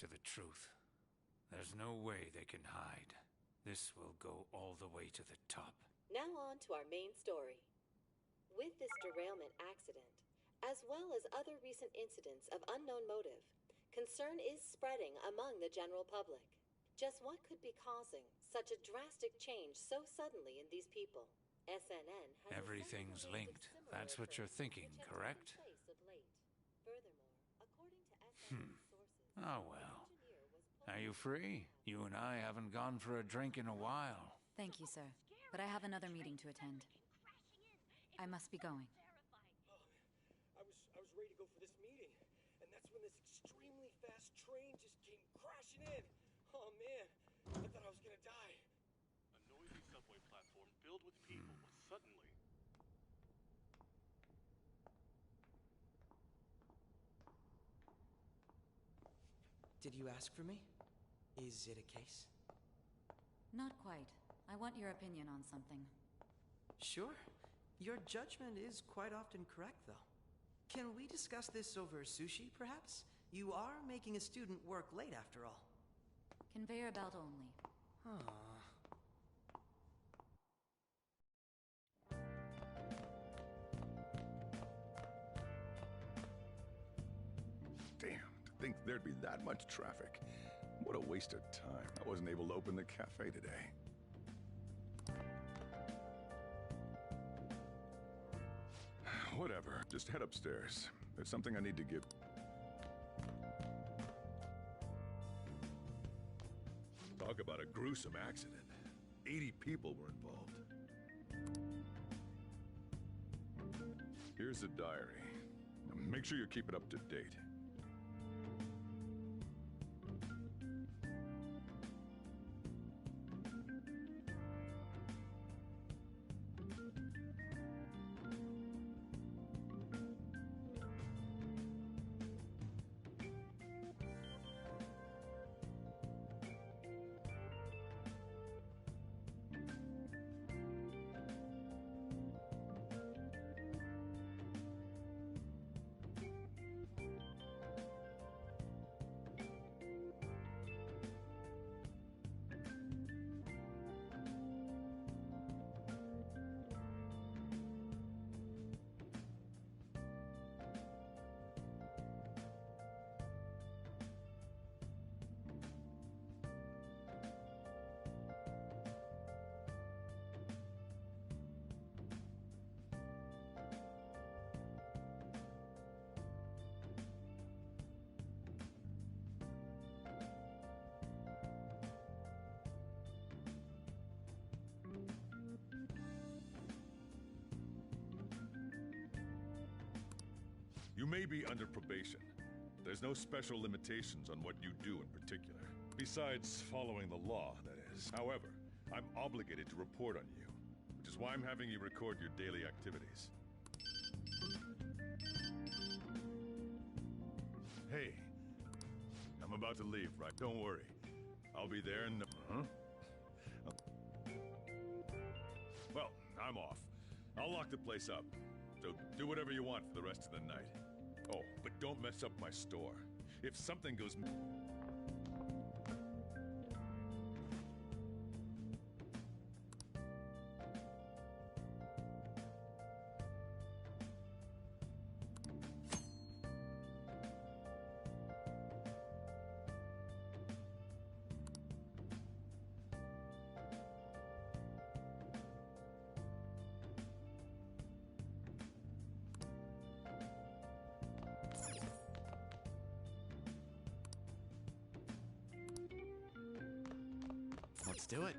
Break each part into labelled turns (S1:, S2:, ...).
S1: to the truth. There's no way they can hide. This will go all the way to the top.
S2: Now on to our main story. With this derailment accident, as well as other recent incidents of unknown motive, concern is spreading among the general public. Just what could be causing such a drastic change so suddenly in these people? SNN has
S1: Everything's linked. That's what you're thinking, correct?
S2: Furthermore, according to SNN sources,
S1: Oh well. Are you free? You and I haven't gone for a drink in a while.
S3: Thank you, sir. But I have another meeting to attend. I must be going.
S4: I was ready to go for this meeting, and that's when this extremely fast train just came crashing in. Oh man, I thought I was gonna die.
S5: A noisy subway platform filled with people was suddenly...
S6: Did you ask for me? Is it a case?
S3: Not quite. I want your opinion on something.
S6: Sure. Your judgment is quite often correct, though. Can we discuss this over sushi, perhaps? You are making a student work late, after all.
S3: Conveyor belt only.
S7: Damn, to think there'd be that much traffic. What a waste of time. I wasn't able to open the cafe today. Whatever, just head upstairs. There's something I need to give. Talk about a gruesome accident. 80 people were involved. Here's the diary. Make sure you keep it up to date. You may be under probation. There's no special limitations on what you do in particular. Besides following the law, that is. However, I'm obligated to report on you, which is why I'm having you record your daily activities. Hey, I'm about to leave, right? Don't worry. I'll be there in the... Huh? Well, I'm off. I'll lock the place up. So do whatever you want for the rest of the night. Oh, but don't mess up my store. If something goes...
S8: Let's do it.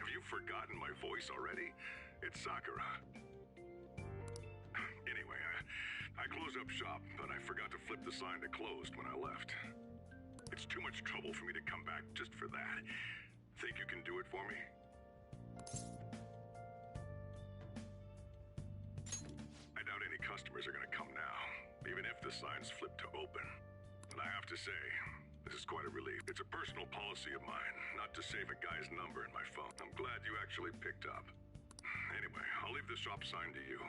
S7: Have you forgotten my voice already? It's Sakura. Anyway, up shop, but I forgot to flip the sign to closed when I left. It's too much trouble for me to come back just for that. Think you can do it for me? I doubt any customers are gonna come now, even if the sign's flipped to open. And I have to say, this is quite a relief. It's a personal policy of mine, not to save a guy's number in my phone. I'm glad you actually picked up. Anyway, I'll leave the shop sign to you.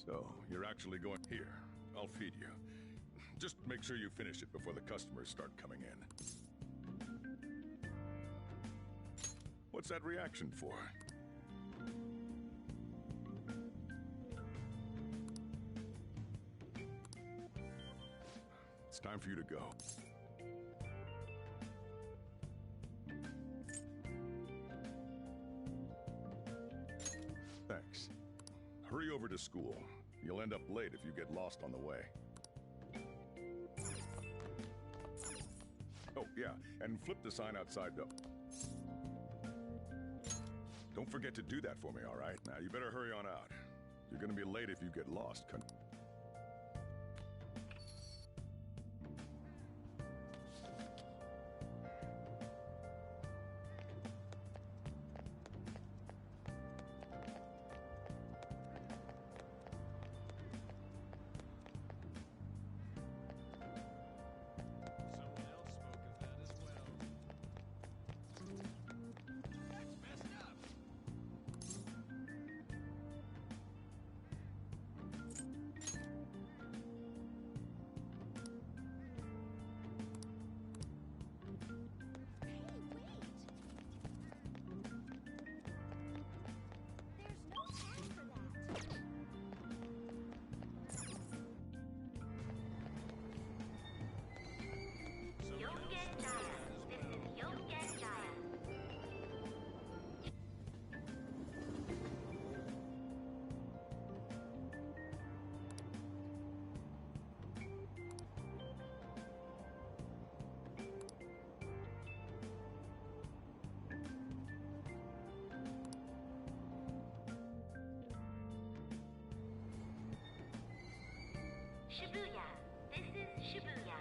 S7: So, you're actually going here. I'll feed you. Just make sure you finish it before the customers start coming in. What's that reaction for? It's time for you to go. Thanks. Hurry over to school. You'll end up late if you get lost on the way. Oh, yeah, and flip the sign outside, though. Don't forget to do that for me, all right? Now, you better hurry on out. You're gonna be late if you get lost.
S9: Shibuya. This is Shibuya.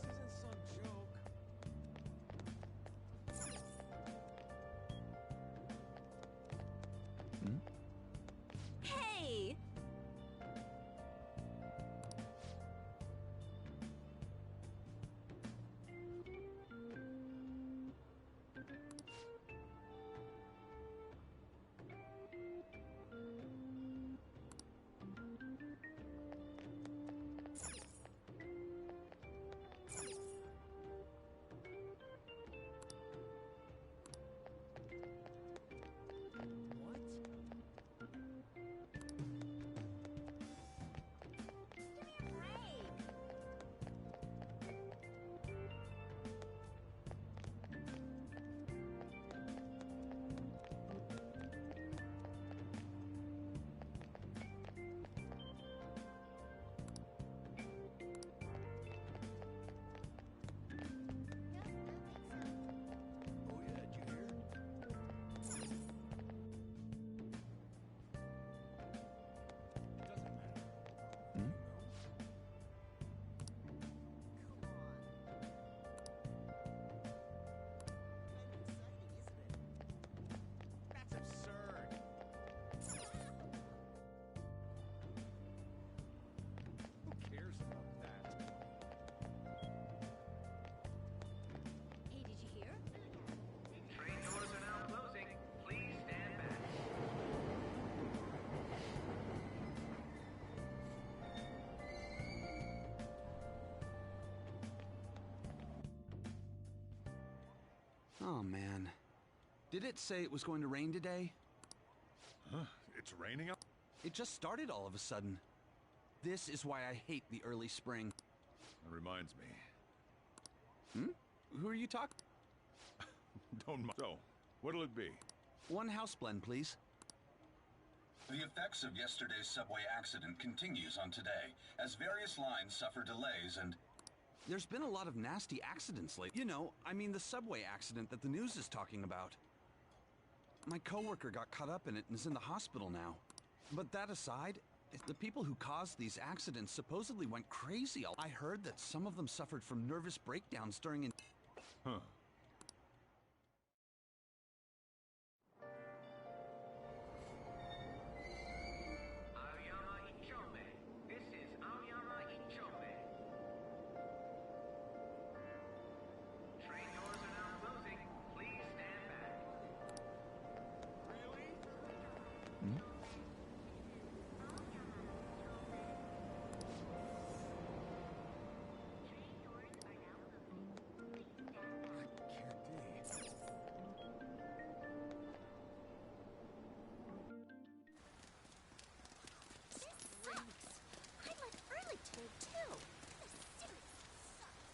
S4: This isn't some joke.
S3: Hey!
S8: Oh, man. Did it say it was going to rain today?
S7: Huh? It's raining out?
S8: It just started all of a sudden. This is why I hate the early spring.
S7: That reminds me.
S8: Who are you talking?
S7: Don't mind. So, what'll it be?
S8: One house blend, please.
S10: The effects of yesterday's subway accident continues on today, as various lines suffer delays and...
S8: There's been a lot of nasty accidents lately. You know, I mean the subway accident that the news is talking about. My coworker got caught up in it and is in the hospital now. But that aside, the people who caused these accidents supposedly went crazy. I heard that some of them suffered from nervous breakdowns during...
S7: Huh.
S11: Aoyama Ichome. This is Aoyama Ichome. Train doors are now closing. Please stand back.
S9: I left early today, too. This series sucks.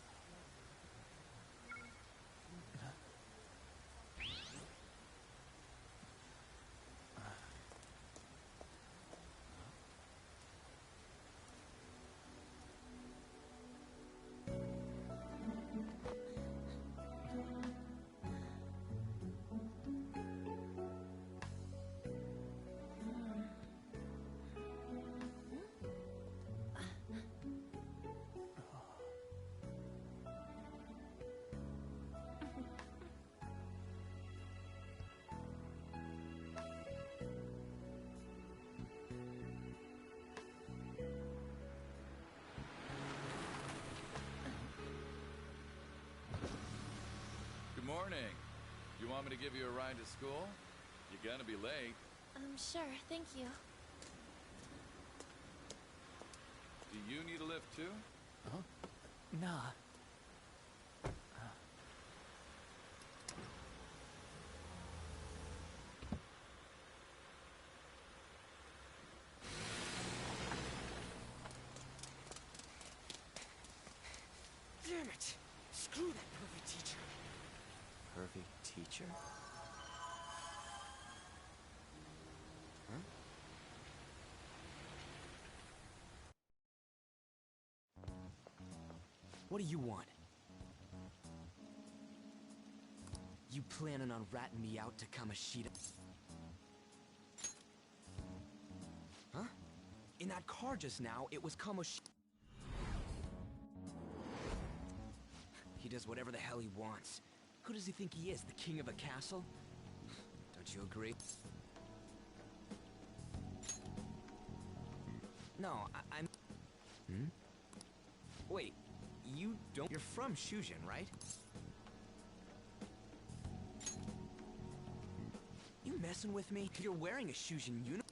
S12: Good morning. You want me to give you a ride to school? You're gonna be late.
S9: Sure, thank you.
S12: Do you need a lift too?
S13: Nah.
S4: Damn it! Screw that pervy teacher.
S13: Pervy teacher? Huh? What do you want? You planning on ratting me out to Kamoshida? Huh? In that car just now, it was Kamoshida. He does whatever the hell he wants. Who does he think he is, the king of a castle? Don't you agree? No, I'm... Wait, you don't... You're from Shujin, right? You messing with me? You're wearing a Shujin uniform?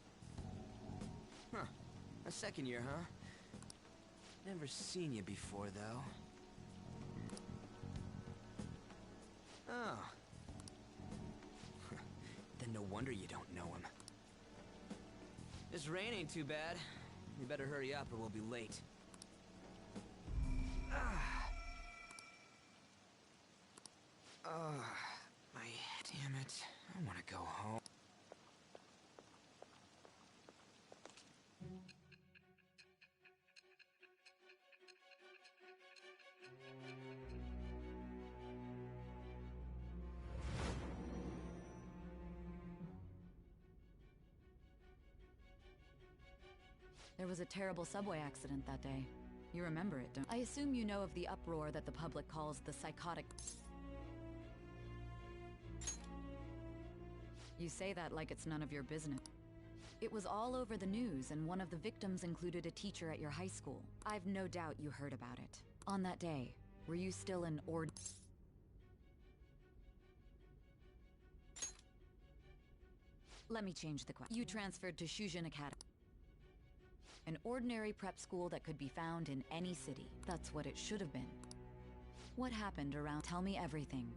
S13: Huh. A second year, huh? Never seen you before, though. Oh. Then no wonder you don't know him. This rain ain't too bad. You better hurry up or we'll be late. My... Damn it. I want to go home.
S3: There was a terrible subway accident that day. You remember it, don't you? I assume you know of the uproar that the public calls the psychotic... You say that like it's none of your business. It was all over the news, and one of the victims included a teacher at your high school. I've no doubt you heard about it. On that day, were you still an Let me change the question. You transferred to Shujin Academy. An ordinary prep school that could be found in any city. That's what it should have been. What happened around? Tell me everything.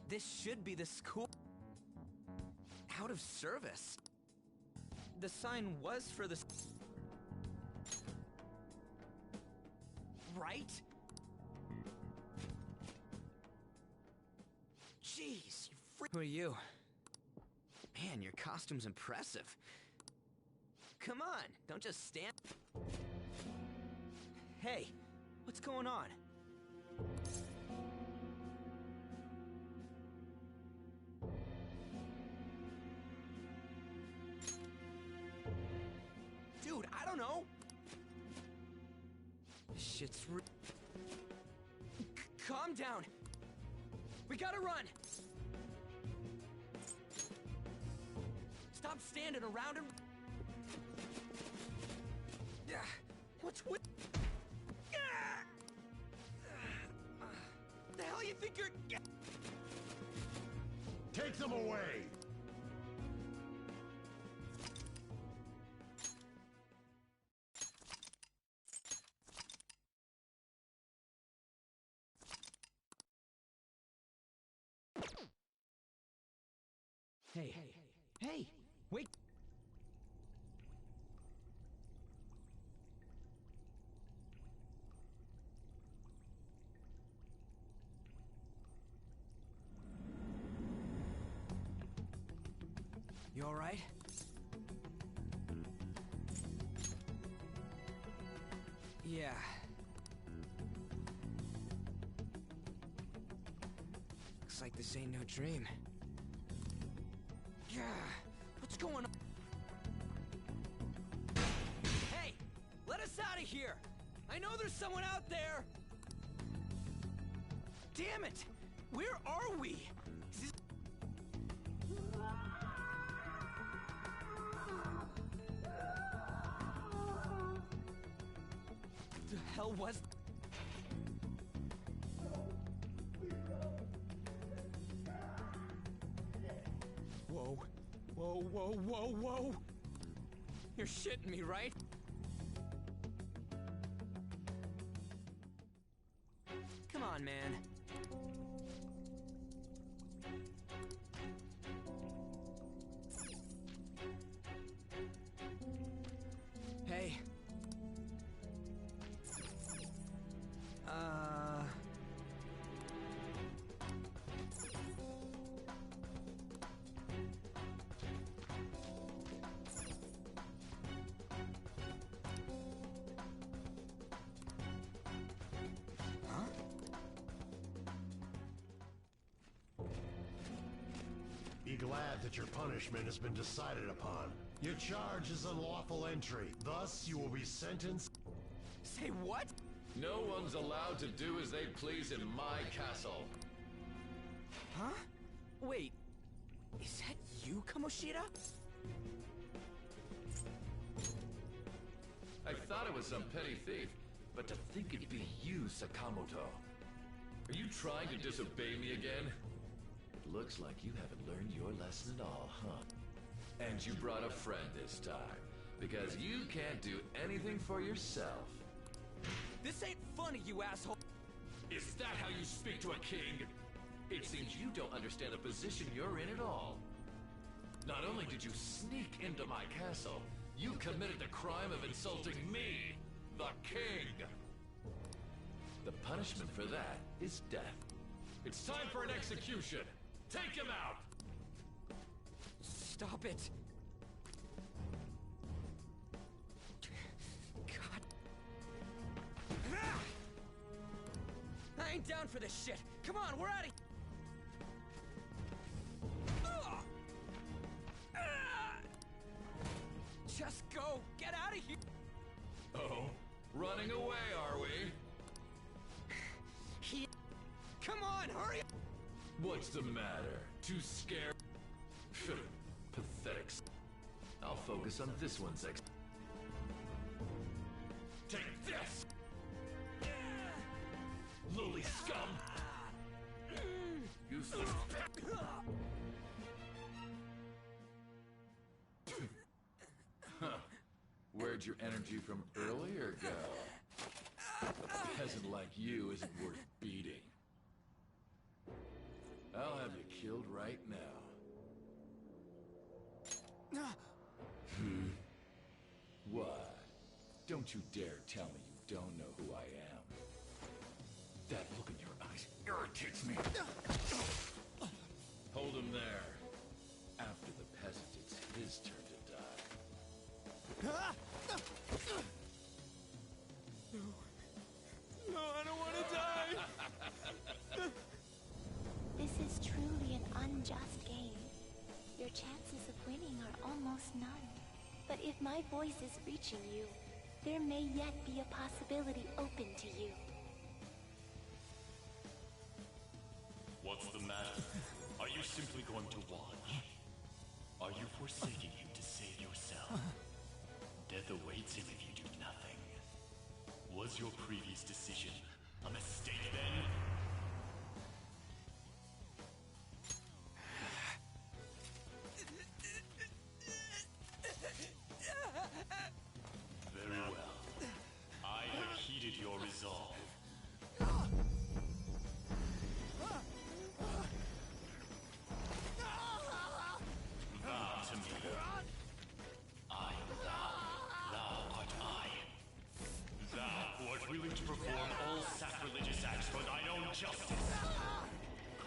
S13: This should be the school. Out of service. The sign was for the... Right? Jeez, you freak. Who are you? Man, your costume's impressive. Come on, don't just stand. Hey, what's going on? Dude, I don't know. Shit's calm down. We gotta run. Stop standing around him. Yeah. What's with? The hell you think you're?
S14: Take them away.
S13: Hey, wait. You all right? Yeah. Looks like this ain't no dream. Yeah, what's going on? Hey, let us out of here! I know there's someone out there! Damn it! Where are we? The hell was... Whoa. You're shitting me, right? Come on, man. Hey.
S14: Be glad that your punishment has been decided upon. Your charge is unlawful entry. Thus, you will be sentenced...
S13: Say what?
S12: No one's allowed to do as they please in my castle.
S13: Huh? Wait, is that you, Kamoshida?
S12: I thought it was some petty thief, but to think it'd be you, Sakamoto. Are you trying to disobey me again? It looks like you haven't learned your lesson at all, huh? And you brought a friend this time, because you can't do anything for yourself.
S13: This ain't funny, you asshole!
S12: Is that how you speak to a king? It seems you don't understand the position you're in at all. Not only did you sneak into my castle, you committed the crime of insulting me, the king! The punishment for that is death. It's time for an execution! Take him out!
S13: Stop it! God... I ain't down for this shit! Come on, we're out of... Just go! Get out of here!
S12: Oh, running away, are we?
S13: Come on, hurry up!
S12: What's the matter? Too scared? Pathetic. I'll focus on this one's Take this! Lowly scum! Useless Where'd your energy from earlier go? A peasant like you isn't worth beating. I'll have you killed right now. What? Don't you dare tell me you don't know who I am. That look in your eyes irritates me. Hold him there. After the peasant, it's his turn to die.
S6: No, I don't want to die!
S9: This is truly an unjust game. Your chances of winning are almost none. But if my voice is reaching you, there may yet be a possibility open to you.
S5: What's the matter? Are you simply going to watch? Are you forsaking him to save yourself? Death awaits him if you do nothing. Was your previous decision a mistake then? Very well. I have heeded your resolve. Vow to me. I am thou. Thou art I. Thou who art willing to perform all sacrilegious acts for thine own justice.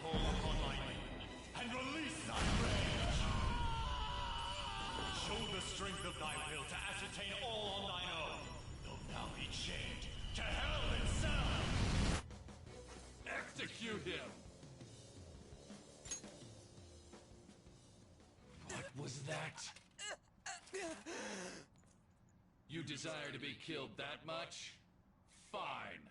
S5: Call upon my name and release thy rage. Show the strength of thy will to ascertain all on thine own, though thou be chained to hell itself!
S12: Execute him! What was that? You desire to be killed that much? Fine.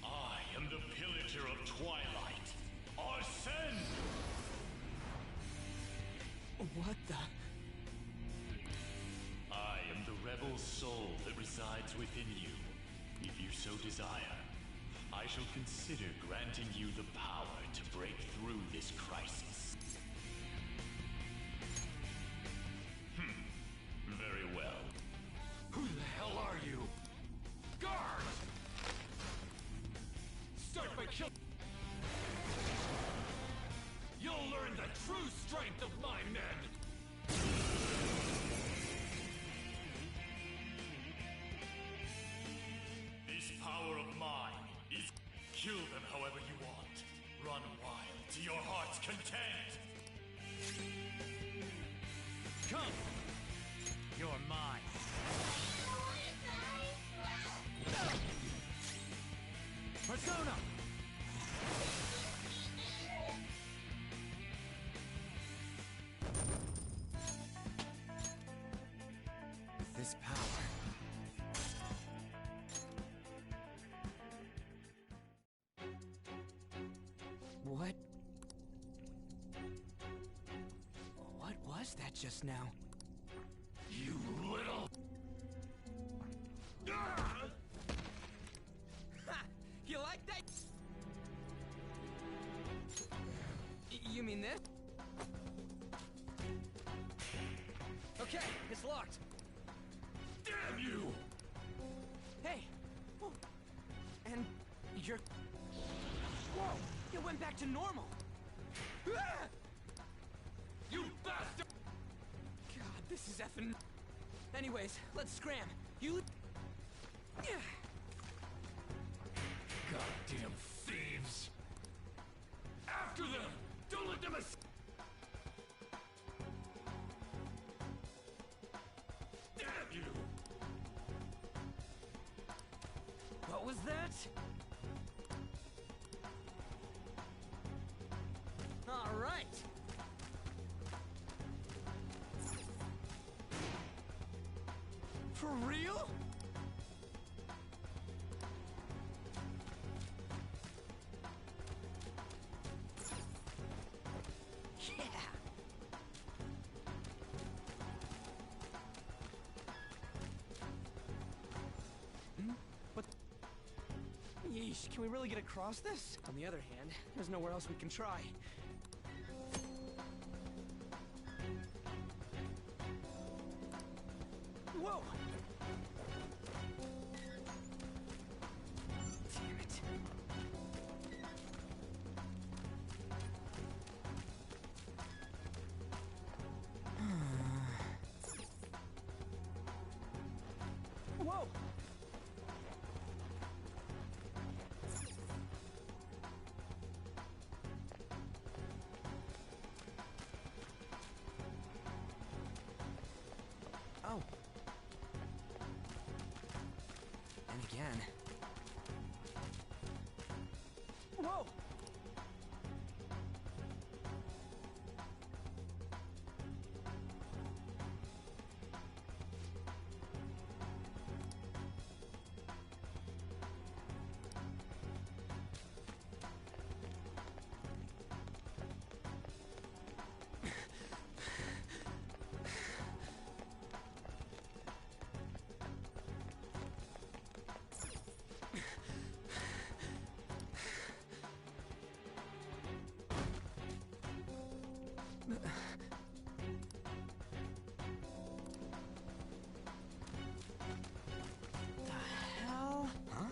S5: I am the pillager of Twilight, Arsene!
S6: What the?
S5: I am the rebel soul that resides within you. If you so desire, I shall consider granting you the power to break through this crisis. Very well.
S12: Who the hell are you? Guard! Start by killing. You'll learn the true strength of my men!
S5: This power of mine is... Kill them however you want. Run wild to your heart's content!
S1: Come! You're mine. Persona!
S6: With this power... What was that just now?
S12: You little...
S6: You like that?
S13: You mean this? Okay, it's locked.
S12: Damn you!
S13: Hey! Whoa. And you're... Whoa! It went back to normal! Ah!
S12: You bastard!
S13: God, this is effing... Anyways, let's scram. You...
S12: Goddamn thieves! After them! Don't let them Damn you!
S13: What was that? All right. For real? Yeah. What? Yeesh, can we really get across this? On the other hand, there's nowhere else we can try. Whoa! Damn it. Whoa! Oh. And again. Whoa! The hell? Huh?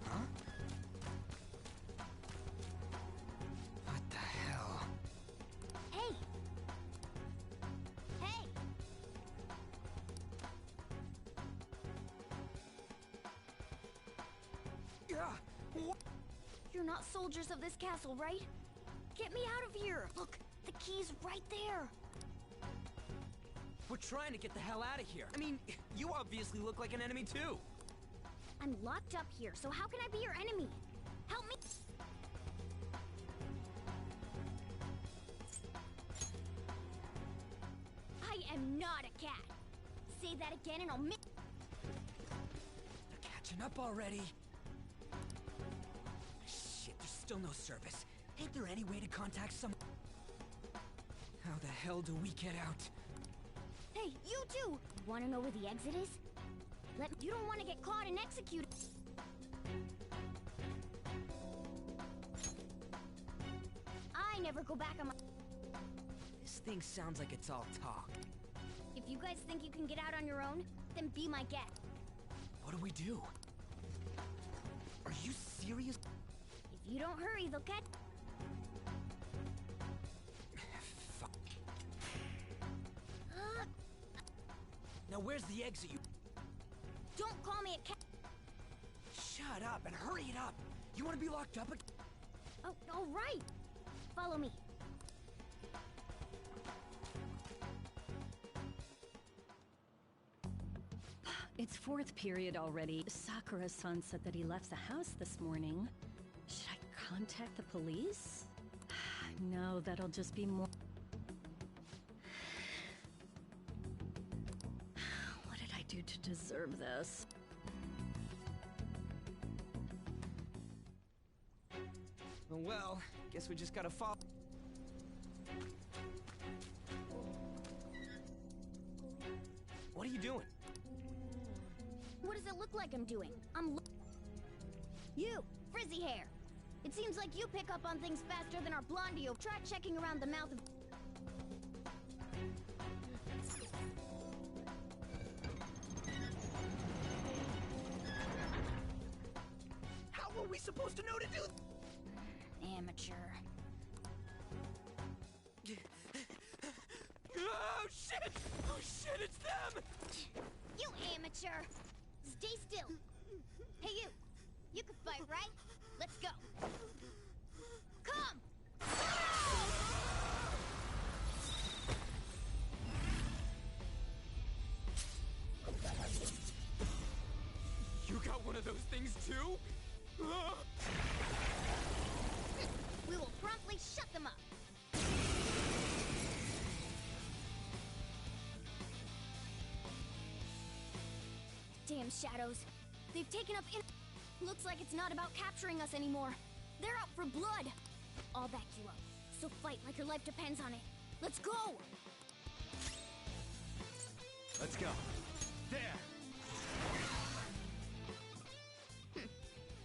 S13: Huh? What the hell?
S9: Hey! Hey! You're not soldiers of this castle, right? Get me out of here! Look, the key's right there!
S13: We're trying to get the hell out of here. I mean, you obviously look like an enemy too.
S9: I'm locked up here, so how can I be your enemy? Help me! I am not a cat! Say that again and I'll make...
S13: They're catching up already. Shit, there's still no service. Ain't there any way to contact some... How the hell do we get out?
S9: Hey, you too! Wanna know where the exit is? You don't want to get caught and executed. I never go back on my...
S13: This thing sounds like it's all talk.
S9: If you guys think you can get out on your own, then be my guest.
S13: What do we do? Are you serious?
S9: If you don't hurry, they'll catch...
S13: Fuck. Now where's the exit, you...
S9: Don't call me a cat.
S13: Shut up and hurry it up. You want to be locked up again?
S9: Oh, all right. Follow me.
S15: It's fourth period already. Sakura-san said that he left the house this morning. Should I contact the police? No, that'll just be more... What did I do to deserve this?
S13: Well, guess we just gotta follow... What are you doing?
S16: What does it look like I'm doing? You, frizzy hair. It seems like you pick up on things faster than our blondie. Try checking around the mouth of...
S6: How were we supposed to know to do...
S16: Amateur.
S6: Oh, shit! Oh, shit, it's them!
S16: You amateur! Stay still! Hey, you! You can fight, right? Let's go! Come!
S6: You got one of those things, too?
S16: We will promptly shut them up! Damn shadows. They've taken up in... Looks like it's not about capturing us anymore. They're out for blood. I'll back you up. So fight like your life depends on it. Let's go!
S6: Let's go. There!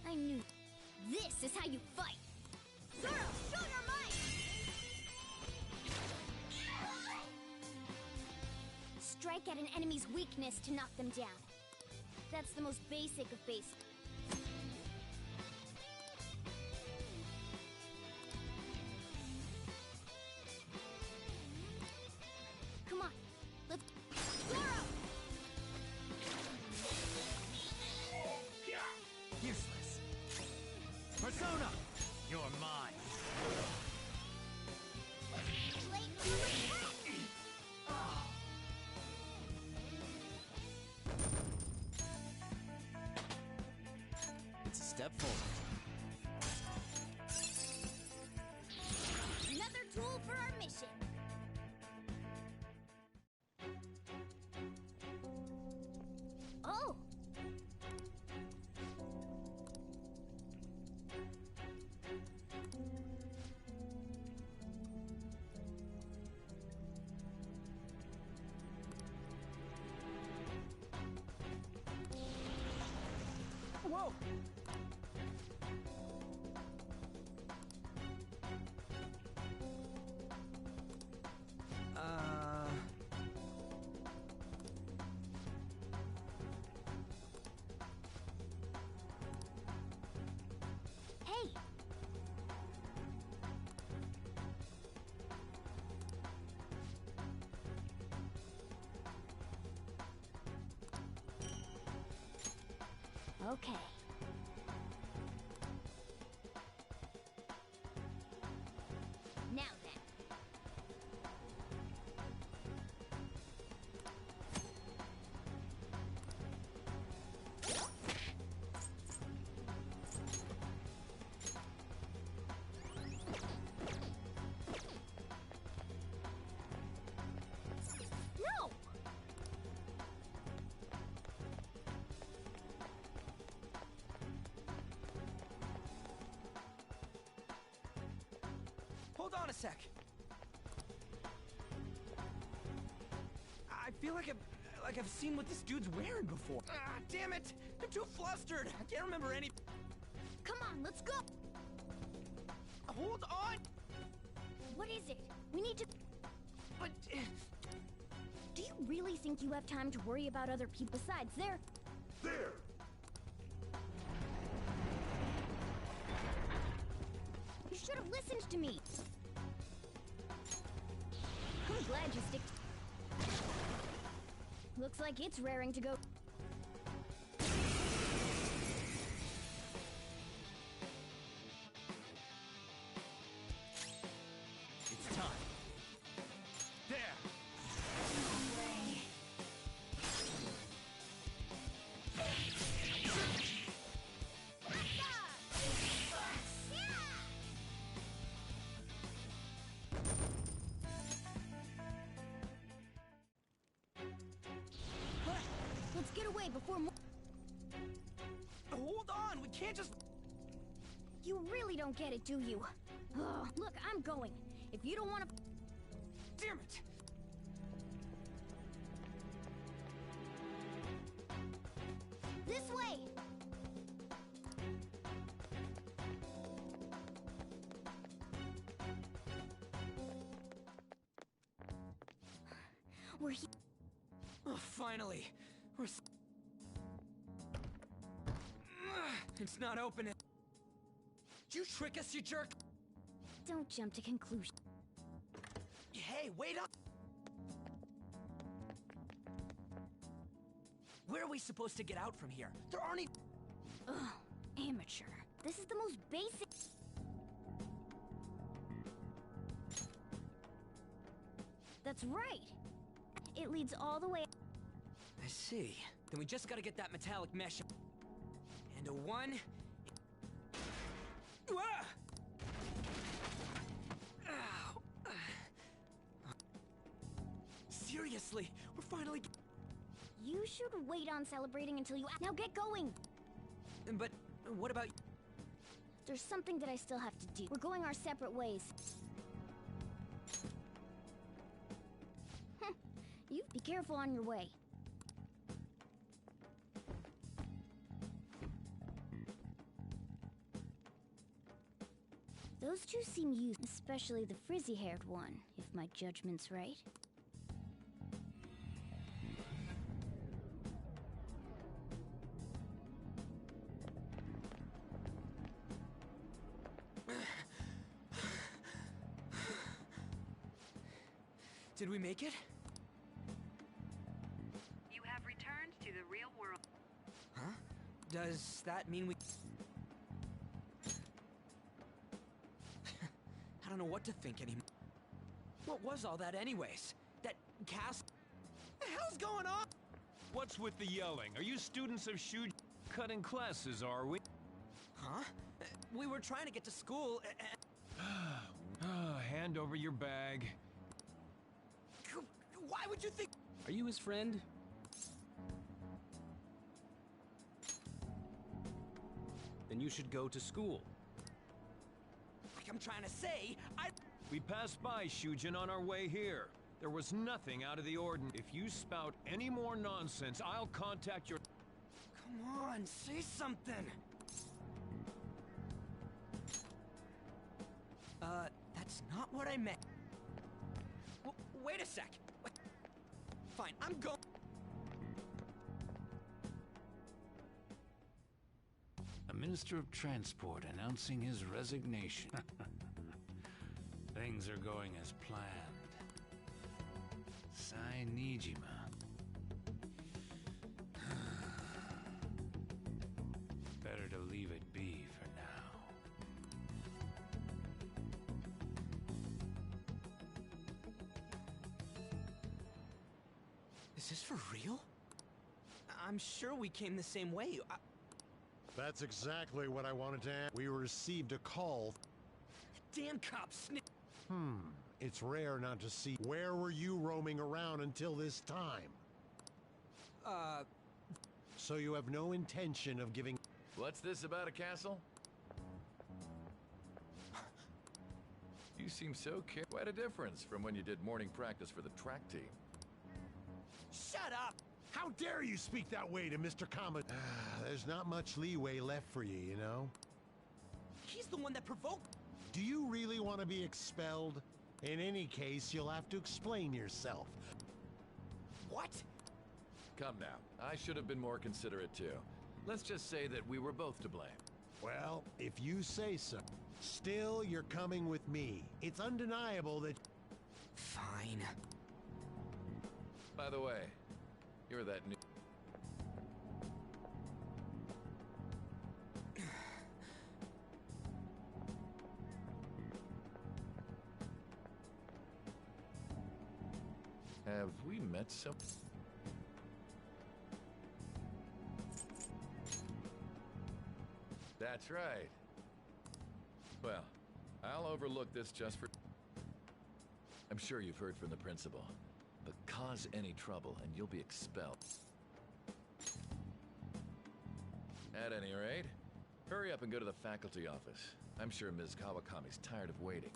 S16: I knew. This is how you fight! Zoro, show your might! Strike at an enemy's weakness to knock them down. That's the most basic of basic. Come on, let's... Zoro!
S6: Useless. Persona! You're mine.
S16: Late for attack!
S13: It's a step forward.
S16: Another tool for our mission. Oh!
S6: Whoa!
S16: Hey! Okay. Now then. No!
S6: Hold on a sec. I feel like I've seen what this dude's wearing before. Ah, damn it! I'm too flustered. I can't remember any...
S16: Come on, let's go!
S6: Hold on!
S16: What is it? We need to...
S6: But...
S16: Do you really think you have time to worry about other people besides there?
S14: There!
S16: You should have listened to me! I'm glad you stick... Looks like it's raring to go.
S6: It's time. There!
S16: Let's get away before more...
S6: Hold on! We can't just...
S16: You really don't get it, do you? Ugh, look, I'm going. If you don't want to...
S6: Damn it!
S16: This way! We're here.
S13: Oh, finally. It's not opening. Did you trick us, you jerk?
S16: Don't jump to conclusions.
S13: Hey, wait up! Where are we supposed to get out from here? There aren't even...
S16: Ugh, amateur. This is the most basic... That's right! It leads all the way...
S13: I see. Then we just gotta get that metallic mesh... And a one... Ah! Ow. Seriously, we're finally...
S16: You should wait on celebrating until you... Now get going!
S13: But what about...
S16: There's something that I still have to do. We're going our separate ways. You be careful on your way. Those two seem used, especially the frizzy-haired one, if my judgment's right.
S13: Did we make it?
S17: You have returned to the real world.
S13: Huh? Does that mean we... I don't know what to think anymore. What was all that anyways? That cast... What the hell's going on?
S1: What's with the yelling? Are you students of Shuji? Cutting classes, are we?
S13: Huh? We were trying to get to school
S1: Hand over your bag.
S13: Why would you think...
S18: Are you his friend? Then you should go to school.
S13: Like I'm trying to say,
S1: We passed by Shujin on our way here. There was nothing out of the ordinary. If you spout any more nonsense, I'll contact your...
S13: Come on, say something! That's not what I meant. Wait a sec! Fine, I'm going...
S1: A Minister of Transport announcing his resignation. Things are going as planned. Sai Nijima. Better to leave it be for now.
S13: Is this for real? I'm sure we came the same way.
S14: That's exactly what I wanted to ask. We received a call.
S13: Damn cops!
S14: It's rare not to see. Where were you roaming around until this time? So you have no intention of giving...
S19: What's this about a castle? You seem so quite a difference from when you did morning practice for the track team.
S13: Shut up!
S14: How dare you speak that way to Mr. Kama? There's not much leeway left for you, you know?
S13: He's the one that provoked...
S14: Do you really want to be expelled? In any case, you'll have to explain yourself.
S13: What?
S19: Come now. I should have been more considerate too. Let's just say that we were both to blame.
S14: Well, if you say so. Still, you're coming with me. It's undeniable that...
S13: Fine.
S19: By the way, you're that new... Have we met some... That's right. Well, I'll overlook this just for... I'm sure you've heard from the principal. But cause any trouble and you'll be expelled. At any rate, hurry up and go to the faculty office. I'm sure Ms. Kawakami's tired of waiting.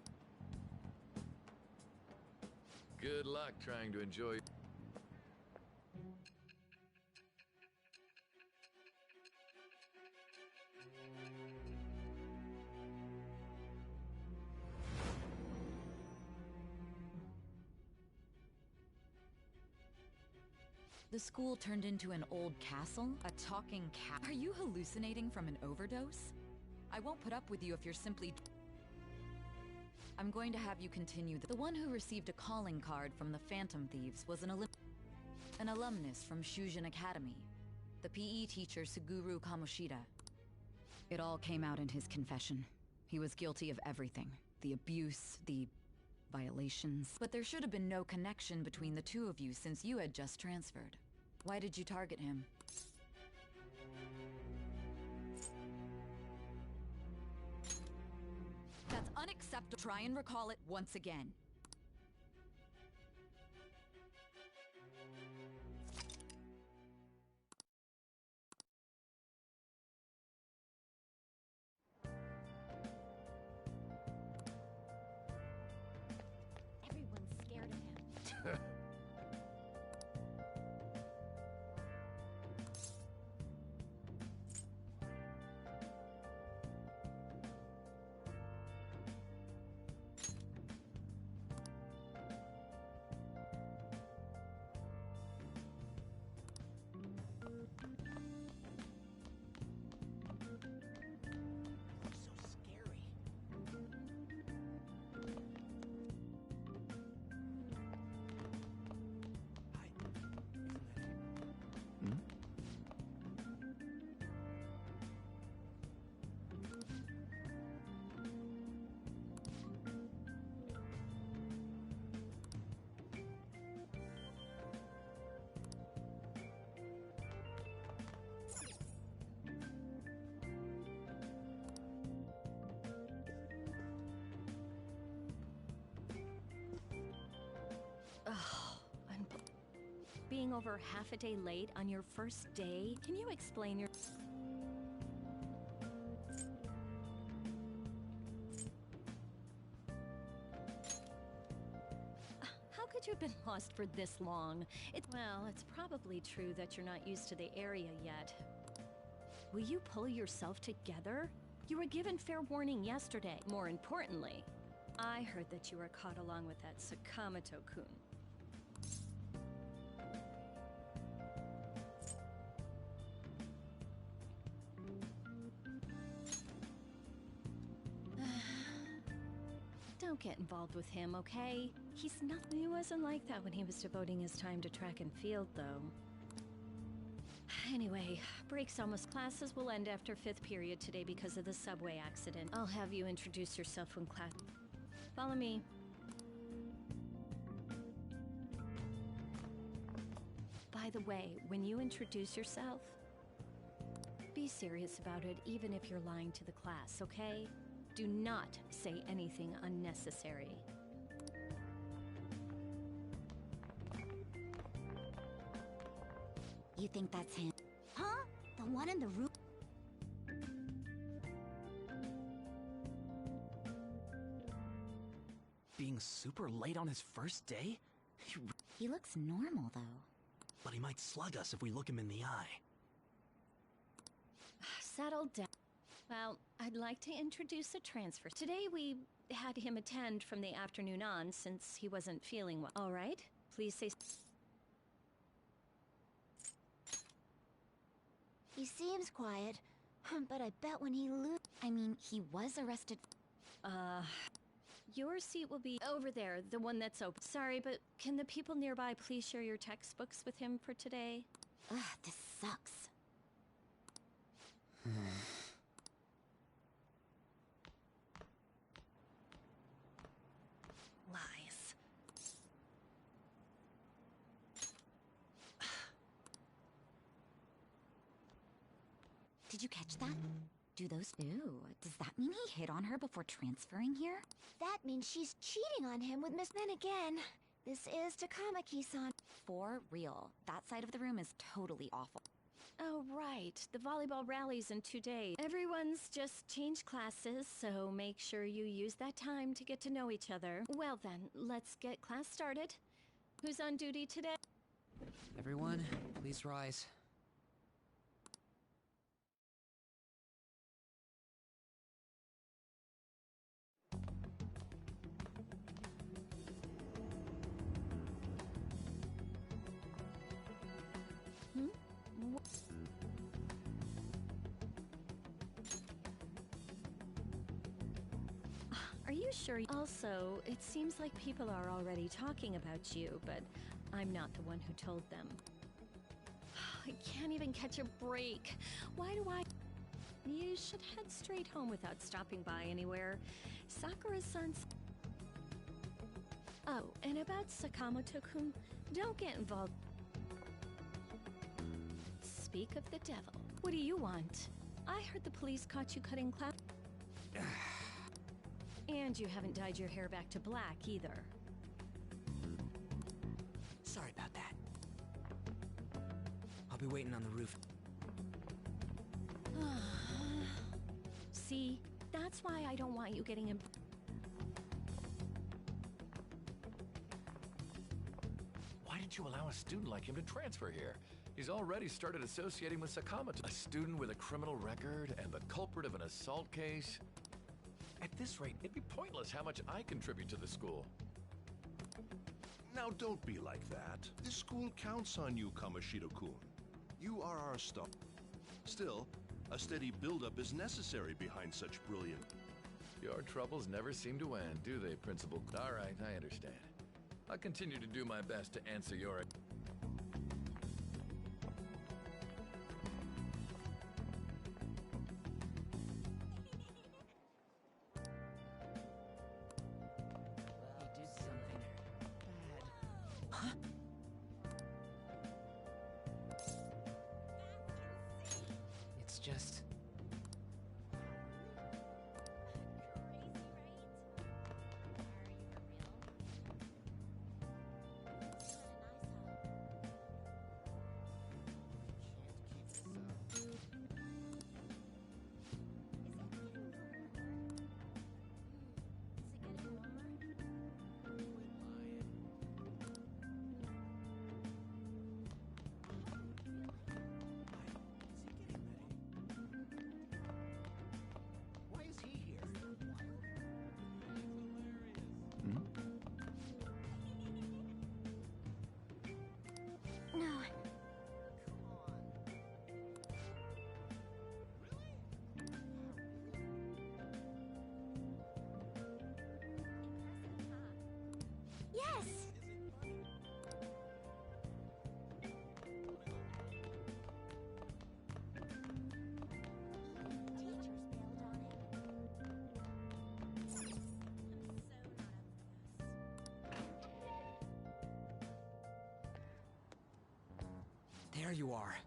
S19: Good luck trying to enjoy...
S3: The school turned into an old castle? A talking cat? Are you hallucinating from an overdose? I won't put up with you if you're simply... I'm going to have you continue. The one who received a calling card from the Phantom Thieves was an alumnus from Shujin Academy. The PE teacher Suguru Kamoshida. It all came out in his confession. He was guilty of everything. The abuse, the violations. But there should have been no connection between the two of you since you had just transferred. Why did you target him? That's unacceptable. Try and recall it once again.
S16: Everyone's scared of him.
S15: Being over half a day late on your first day? Can you explain your... How could you have been lost for this long? Well, it's probably true that you're not used to the area yet. Will you pull yourself together? You were given fair warning yesterday. More importantly, I heard that you were caught along with that Sakamoto-kun. Don't get involved with him, okay? He's nothing. He wasn't like that when he was devoting his time to track and field, though. Anyway, break's almost. Classes will end after 5th period today because of the subway accident. I'll have you introduce yourself when class... Follow me. By the way, when you introduce yourself, be serious about it, even if you're lying to the class, okay? Do not say anything unnecessary.
S16: You think that's him? Huh? The one in the room?
S20: Being super late on his first day?
S16: He looks normal, though.
S20: But he might slug us if we look him in the eye.
S15: Settle down. Well, I'd like to introduce the transfer. Today we had him attend from the afternoon on since he wasn't feeling well. All right? Please say...
S16: He seems quiet, but I bet when he he was arrested.
S15: Your seat will be over there, the one that's open. Sorry, but can the people nearby please share your textbooks with him for today?
S16: Ugh, this sucks.
S15: Lies.
S16: Did you catch that? Do those... Ooh, does that mean he hit on her before transferring here? That means she's cheating on him with Miss... Then again, this is Takamaki-san. For real, that side of the room is totally awful.
S15: Oh, right. The volleyball rally's in 2 days. Everyone's just changed classes, so make sure you use that time to get to know each other. Well then, let's get class started. Who's on duty today?
S13: Everyone, please rise.
S15: sure. Also, it seems like people are already talking about you, but I'm not the one who told them. I can't even catch a break. Why do I... You should head straight home without stopping by anywhere. Sakura-san's... Oh, and about Sakamoto-kun, don't get involved. Speak of the devil. What do you want? I heard the police caught you cutting class. And you haven't dyed your hair back to black, either.
S13: Sorry about that. I'll be waiting on the roof.
S15: See, that's why I don't want you getting in...
S19: Why didn't you allow a student like him to transfer here? He's already started associating with Sakamoto. A student with a criminal record and the culprit of an assault case. At this rate, it'd be pointless how much I contribute to the school.
S21: Now don't be like that. This school counts on you, Kamoshida-kun. You are our star. Still, a steady build-up is necessary behind such brilliant...
S19: Your troubles never seem to end, do they, Principal? All right, I understand. I'll continue to do my best to answer your...
S13: It's just...
S16: No. Yes!
S13: There you are.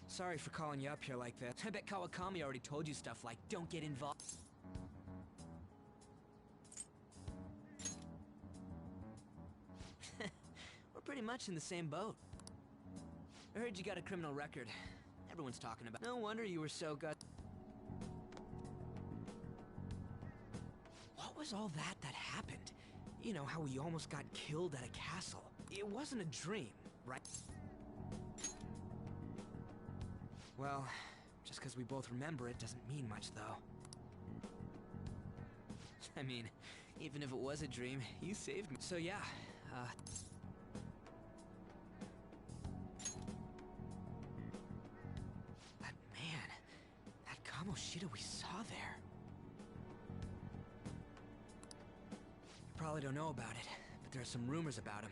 S13: Sorry for calling you up here like this. I bet Kawakami already told you stuff like, don't get involved. We're pretty much in the same boat. I heard you got a criminal record. Everyone's talking about. No wonder you were so gut. What was all that happened? You know, how we almost got killed at a castle. It wasn't a dream, right? Well, just because we both remember it doesn't mean much, though. I mean, even if it was a dream, you saved me. So yeah, that man, that Kamoshida we saw there. You probably don't know about it, but there are some rumors about him.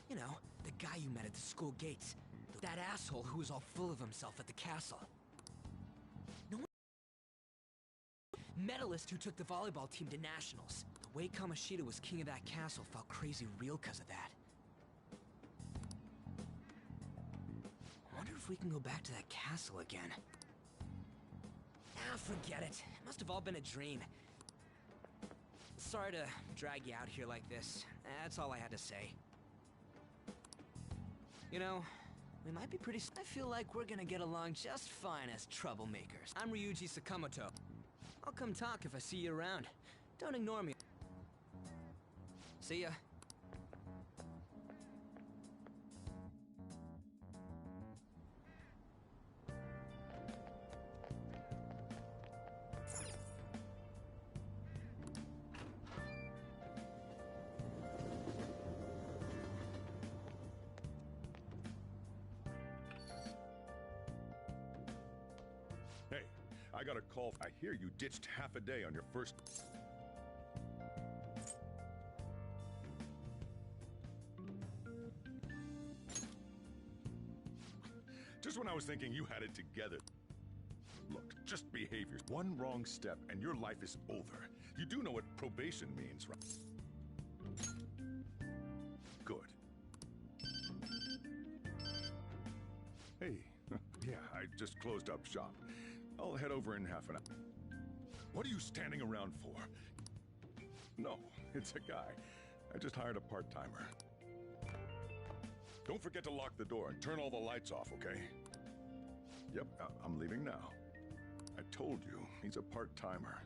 S13: You know, the guy you met at the school gates. That asshole who was all full of himself at the castle. No one... Medalist who took the volleyball team to nationals. The way Kamoshida was king of that castle felt crazy real because of that. I wonder if we can go back to that castle again. Ah, forget it. It must have all been a dream. Sorry to drag you out here like this. That's all I had to say. You know, we might be pretty... I feel like we're gonna get along just fine as troublemakers. I'm Ryuji Sakamoto. I'll come talk if I see you around. Don't ignore me. See ya.
S7: I got a call. I hear you ditched half a day on your first... Just when I was thinking you had it together. Look, just behavior. One wrong step and your life is over. You do know what probation means, right? Good. Hey, yeah, I just closed up shop. I'll head over in half an hour. What are you standing around for? No, it's a guy. I just hired a part-timer. Don't forget to lock the door and turn all the lights off, okay? Yep, I'm leaving now. I told you, he's a part-timer.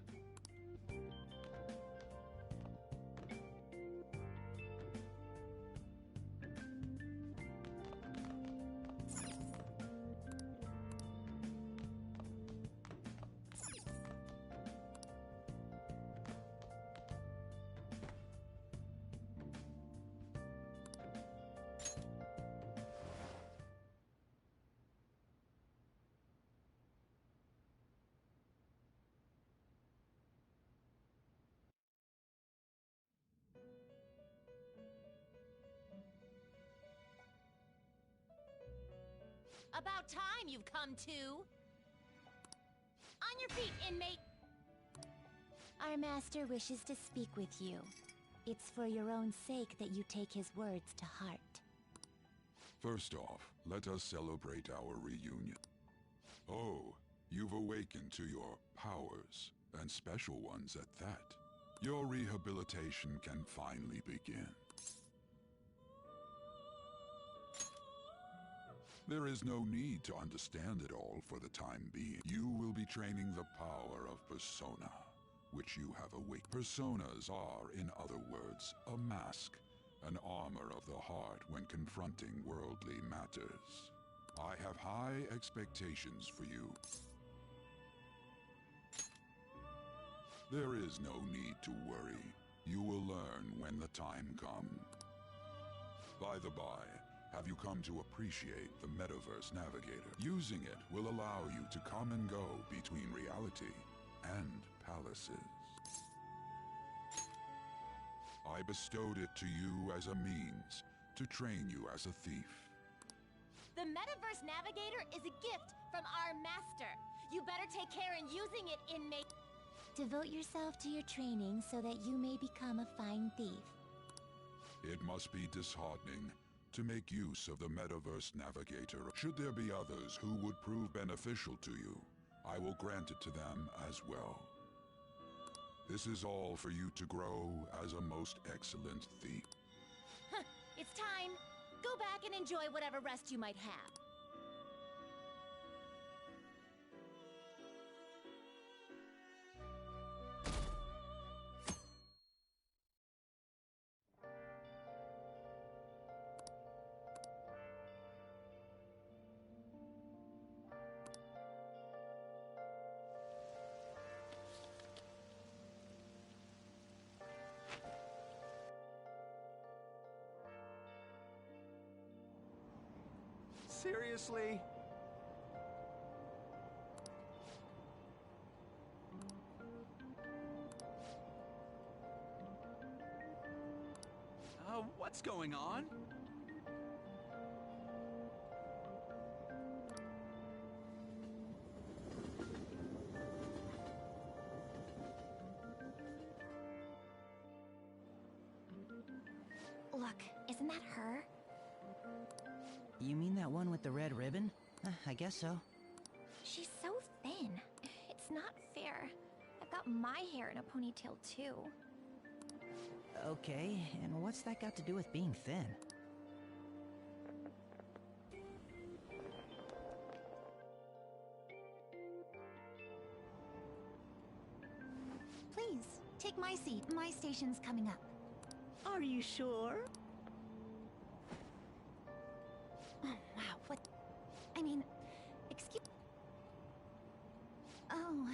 S2: About time you've come to. On your feet, inmate!
S9: Our master wishes to speak with you. It's for your own sake that you take his words to heart.
S22: First off, let us celebrate our reunion. Oh, you've awakened to your powers, and special ones at that. Your rehabilitation can finally begin. There is no need to understand it all for the time being. You will be training the power of Persona, which you have awakened. Personas are, in other words, a mask, an armor of the heart when confronting worldly matters. I have high expectations for you. There is no need to worry. You will learn when the time comes. By the by, have you come to appreciate the Metaverse Navigator? Using it will allow you to come and go between reality and palaces. I bestowed it to you as a means to train you as a thief.
S2: The Metaverse Navigator is a gift from our master. You better take care in using it, inmate.
S9: Devote yourself to your training so that you may become a fine thief.
S22: It must be disheartening to make use of the Metaverse Navigator. Should there be others who would prove beneficial to you, I will grant it to them as well. This is all for you to grow as a most excellent thief.
S2: It's time. Go back and enjoy whatever rest you might have.
S6: Seriously?
S8: What's going on?
S9: Look, isn't that her?
S13: You mean that one with the red ribbon? I guess so.
S16: She's so thin. It's not fair. I've got my hair in a ponytail too.
S13: Okay, and what's that got to do with being thin?
S9: Please, take my seat. My station's coming up.
S23: Are you sure?
S9: Oh, wow, what? I mean, excuse... Oh...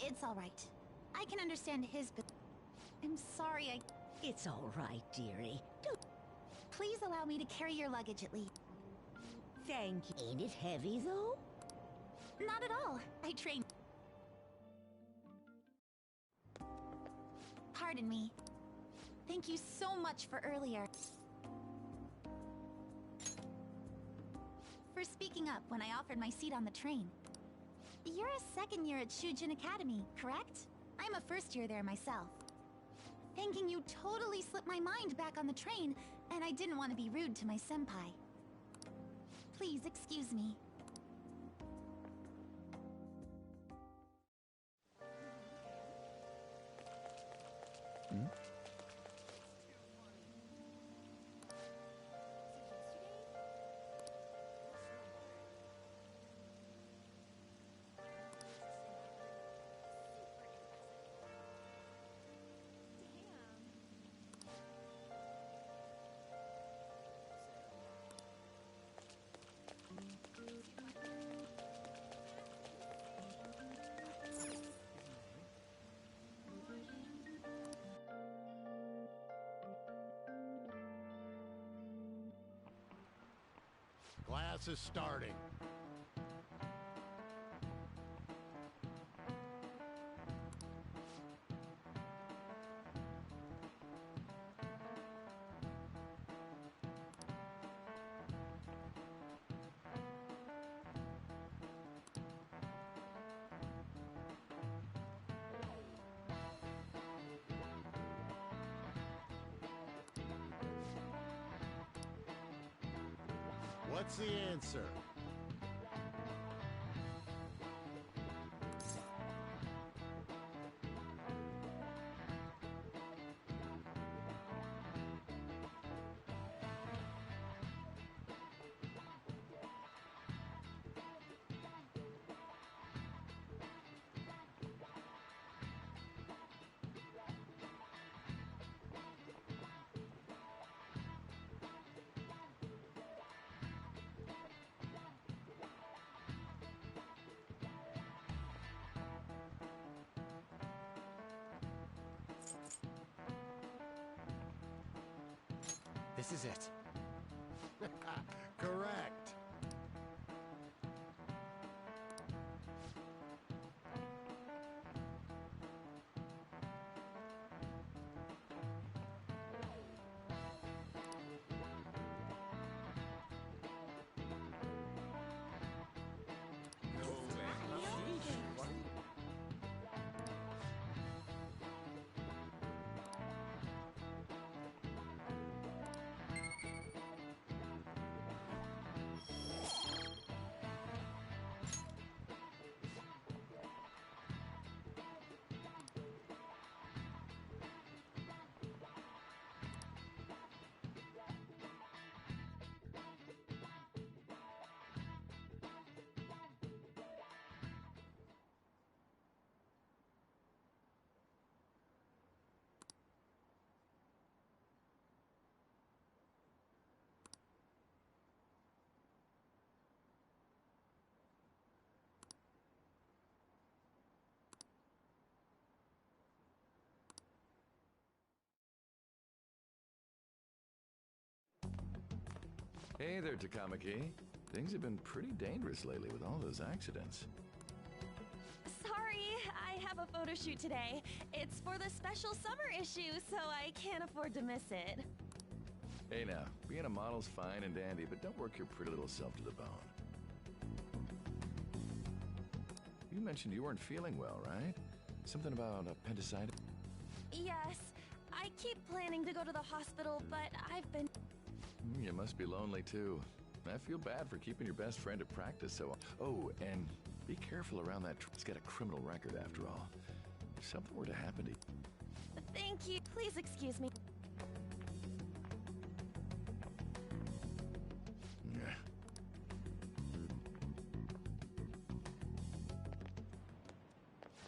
S9: It's all right. I can understand his... I'm sorry,
S23: It's all right, dearie.
S2: Please allow me to carry your luggage at least.
S23: Thank you. Ain't it heavy, though?
S2: Not at all. I trained. Pardon me. Thank you so much for earlier. For speaking up when I offered my seat on the train. You're a second year at Shujin Academy, correct? I'm a first year there myself. Thanking you totally slipped my mind back on the train, and I didn't want to be rude to my senpai. Please excuse me.
S14: Class is starting. What's the answer?
S20: This is it.
S14: Correct.
S19: Hey there, Takamaki. Things have been pretty dangerous lately with all those accidents.
S4: Sorry, I have a photo shoot today. It's for the special summer issue, so I can't afford to miss it.
S19: Hey now, being a model's fine and dandy, but don't work your pretty little self to the bone. You mentioned you weren't feeling well, right? Something about appendicitis?
S4: Yes, I keep planning to go to the hospital, but I've been...
S19: You must be lonely too. I feel bad for keeping your best friend at practice so... Oh, and be careful around that... It's got a criminal record after all. If something were to happen to you...
S4: Thank you. Please excuse me.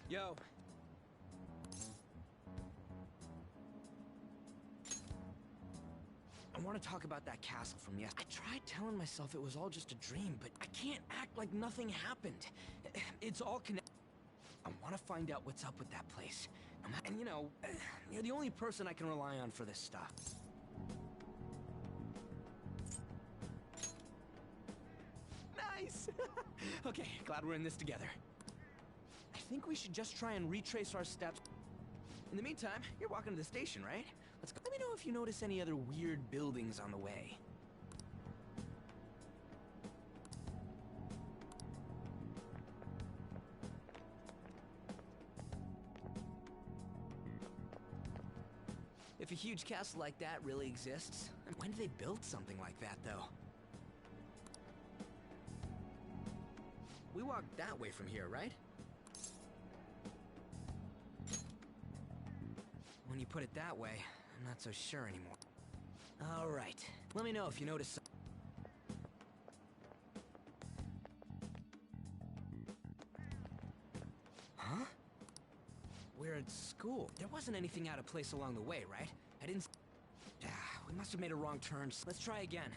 S13: Yo. I want to talk about that castle from yesterday. I tried telling myself it was all just a dream, but I can't act like nothing happened. It's all connected. I want to find out what's up with that place. And you know, you're the only person I can rely on for this stuff. Nice! Okay, glad we're in this together. I think we should just try and retrace our steps. In the meantime, you're walking to the station, right? Let's go. Let me know if you notice any other weird buildings on the way. If a huge castle like that really exists, when did they build something like that, though? We walked that way from here, right? When you put it that way, I'm not so sure anymore. All right, let me know if you notice something. Huh? We're at school. There wasn't anything out of place along the way, right? I didn't... we must have made a wrong turn. Let's try again.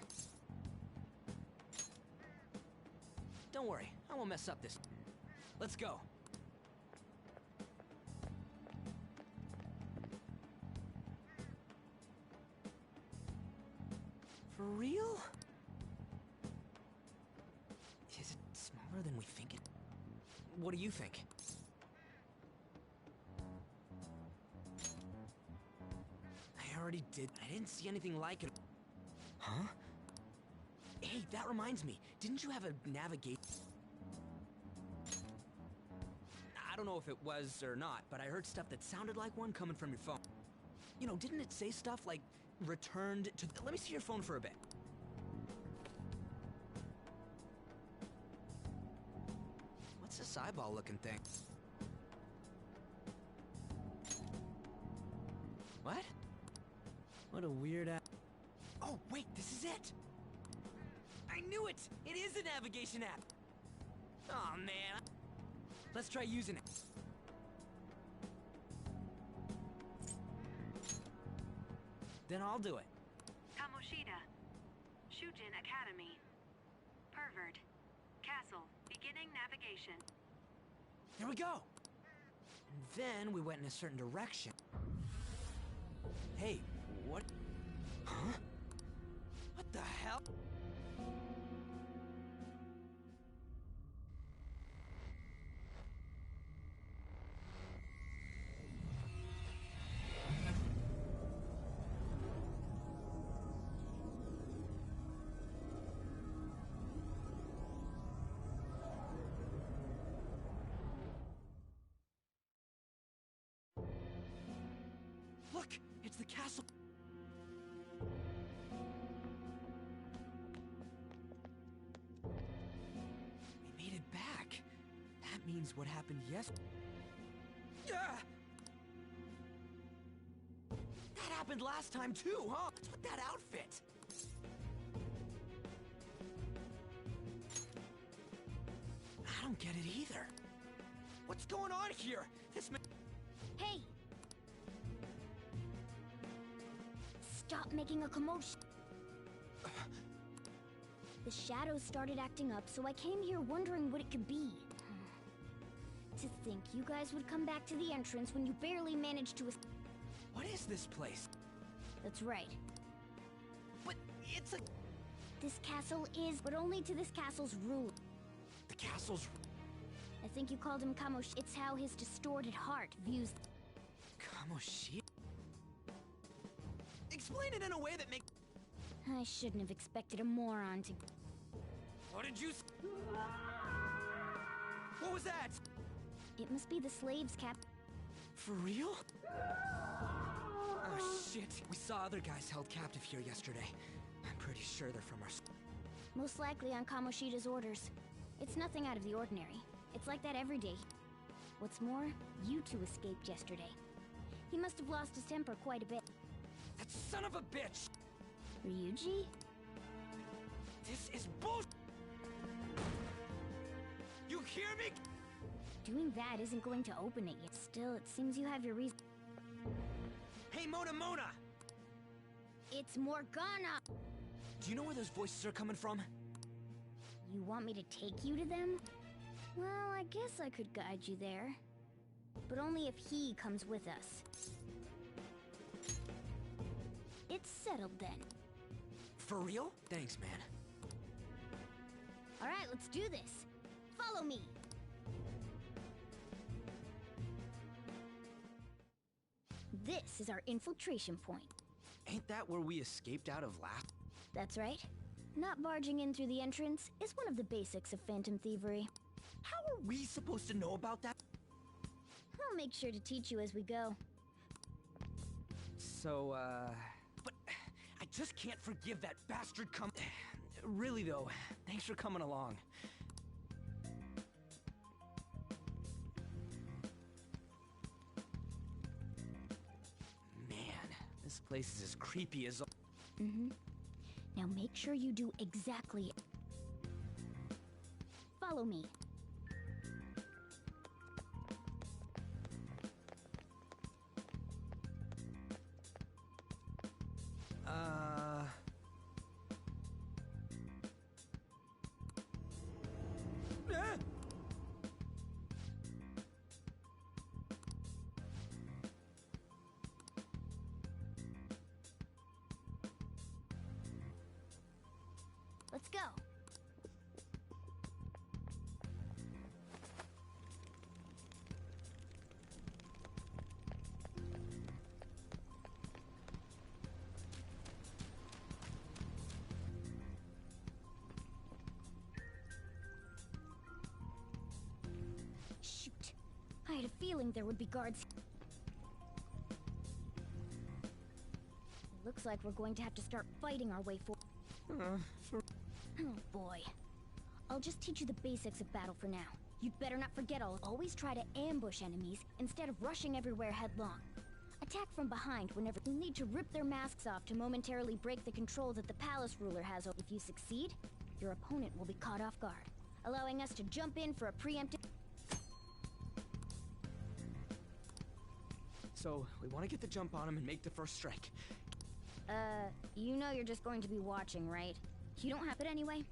S13: Don't worry, I won't mess up this. Let's go. For real? Is it smaller than we think it? What do you think? I already did. I didn't see anything like it. Huh? Hey, that reminds me. Didn't you have a navigate? I don't know if it was or not, but I heard stuff that sounded like one coming from your phone. You know, didn't it say stuff like returned to... Let me see your phone for a bit. What's this eyeball-looking thing? What? What a weird app. Oh, wait, this is it! I knew it! It is a navigation app! Aw, man. Let's try using it. Then I'll do it.
S17: Kamoshida. Shujin Academy. Pervert. Castle. Beginning navigation.
S13: There we go! And then we went in a certain direction. Hey, what? Huh? What the hell? Look! It's the castle! We made it back. That means what happened yesterday. Yeah! That happened last time too, huh? What's with that outfit? I don't get it either. What's going on here? This man...
S16: Hey! Stop making a commotion. The shadows started acting up, so I came here wondering what it could be. To think you guys would come back to the entrance when you barely managed to...
S13: What is this place?
S16: That's right.
S13: But it's a...
S16: This castle is, but only to this castle's ruler.
S13: The castle's...
S16: I think you called him Kamosh. It's how his distorted heart views...
S13: Kamoshi? Explain it in a way that makes...
S16: I shouldn't have expected a moron to...
S13: What did you... What was that?
S16: It must be the slaves, Cap.
S13: For real? Oh, shit. We saw other guys held captive here yesterday. I'm pretty sure they're from our...
S16: Most likely on Kamoshida's orders. It's nothing out of the ordinary. It's like that every day. What's more, you two escaped yesterday. He must have lost his temper quite a bit.
S13: That son of a bitch!
S16: Ryuji?
S13: This is bull... You hear me?
S16: Doing that isn't going to open it yet. Still, it seems you have your reason.
S13: Hey, Mona!
S16: It's Morgana!
S13: Do you know where those voices are coming from?
S16: You want me to take you to them? Well, I guess I could guide you there. but only if he comes with us. It's settled then.
S13: For real? Thanks, man.
S16: Alright, let's do this. Follow me. This is our infiltration point.
S13: Ain't that where we escaped out of last?
S16: That's right. Not barging in through the entrance is one of the basics of phantom thievery.
S13: How are we supposed to know about that?
S16: I'll make sure to teach you as we go.
S13: So, But I just can't forgive that bastard Really, though, thanks for coming along. Man, this place is as creepy as...
S16: Mm-hmm. Now make sure you do exactly... Follow me. Let's go. Shoot. I had a feeling there would be guards. It looks like we're going to have to start fighting our way forward. Oh boy. I'll just teach you the basics of battle for now. You'd better not forget I'll always try to ambush enemies instead of rushing everywhere headlong. Attack from behind whenever you need to rip their masks off to momentarily break the control that the palace ruler has. If you succeed, your opponent will be caught off guard, allowing us to jump in for a preemptive...
S13: So, we want to get the jump on him and make the first strike.
S16: You know you're just going to be watching, right? You don't have it anyway?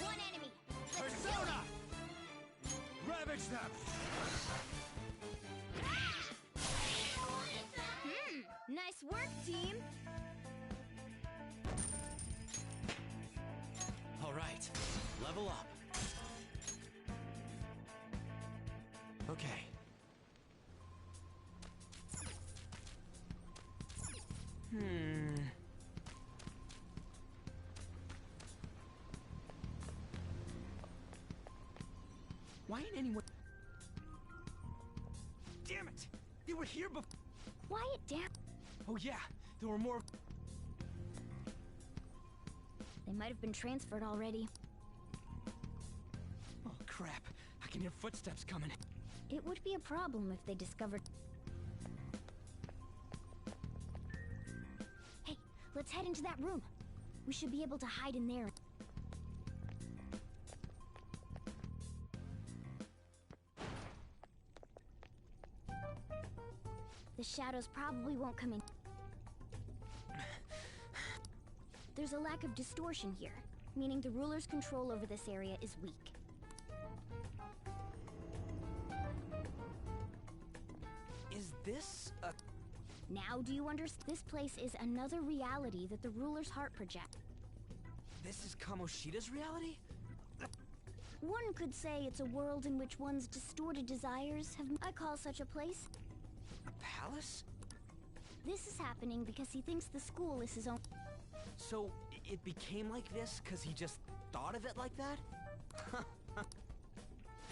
S16: One enemy!
S14: Persona! Ravage them!
S16: Nice work, team!
S12: All right, level up. Okay.
S13: Why ain't anyone... Damn it! They were here before...
S16: Quiet down.
S13: Oh yeah, there were more...
S16: They might have been transferred already.
S13: Oh crap, I can hear footsteps coming.
S16: It would be a problem if they discovered... Hey, let's head into that room. We should be able to hide in there. The shadows probably won't come in. There's a lack of distortion here, meaning the ruler's control over this area is weak.
S13: Is this a...
S16: Now do you understand? This place is another reality that the ruler's heart projects.
S13: This is Kamoshida's reality?
S16: One could say it's a world in which one's distorted desires have... I call such a place...
S13: A palace?
S16: This is happening because he thinks the school is his own...
S13: So, it became like this because he just thought of it like that?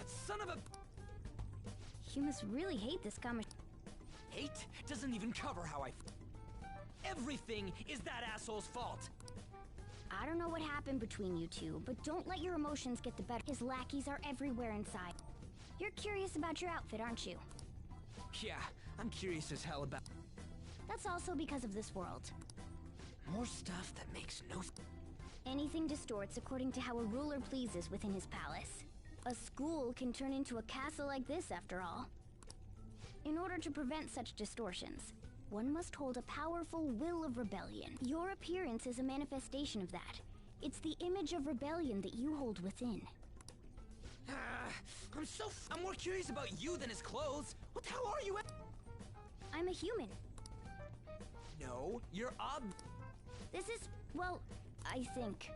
S13: Son of a...
S16: You must really hate this comic.
S13: Hate doesn't even cover how I... Everything is that asshole's fault!
S16: I don't know what happened between you two, but don't let your emotions get the better. His lackeys are everywhere inside. You're curious about your outfit, aren't you?
S13: Yeah, I'm curious as hell about...
S16: That's also because of this world.
S13: More stuff that makes no...
S16: Anything distorts according to how a ruler pleases within his palace. A school can turn into a castle like this, after all. In order to prevent such distortions, one must hold a powerful will of rebellion. Your appearance is a manifestation of that. It's the image of rebellion that you hold within.
S13: I'm more curious about you than his clothes. What the hell are you?
S16: I'm a human.
S13: No, you're
S16: This is, well, I think.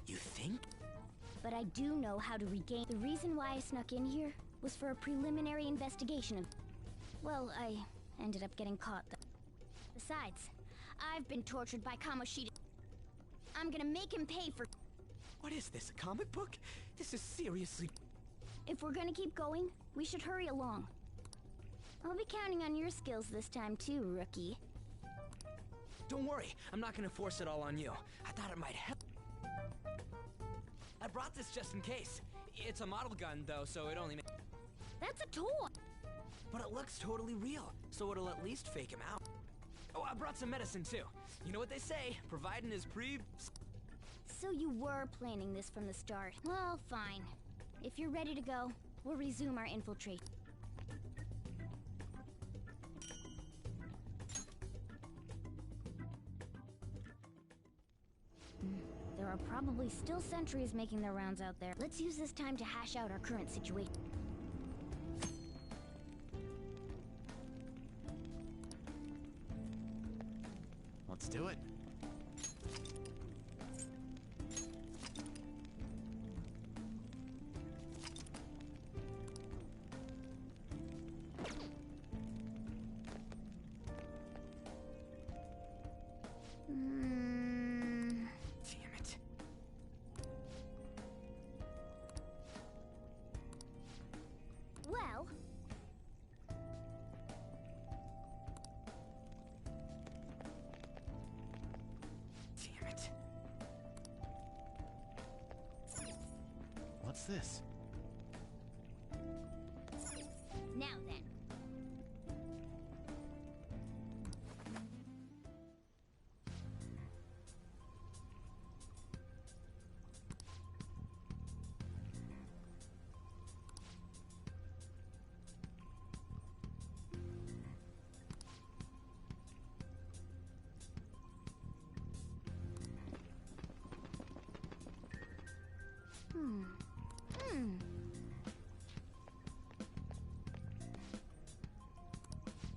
S13: You think?
S16: But I do know how to regain. The reason why I snuck in here was for a preliminary investigation of. Well, I ended up getting caught. Besides, I've been tortured by Kamoshida. I'm gonna make him pay for.
S13: What is this, a comic book? This is seriously.
S16: If we're gonna keep going, we should hurry along. I'll be counting on your skills this time too, rookie.
S13: Don't worry, I'm not gonna force it all on you. I thought it might help. I brought this just in case. It's a model gun, though, so it only makes.
S16: That's a toy!
S13: But it looks totally real, so it'll at least fake him out. Oh, I brought some medicine, too. You know what they say, providing is
S16: So you were planning this from the start. Well, fine. If you're ready to go, we'll resume our infiltration. There are probably still sentries making their rounds out there. Let's use this time to hash out our current situation.
S20: Let's do it.
S13: Damn it.
S16: Well...
S13: Damn it.
S20: What's this?
S16: Now then.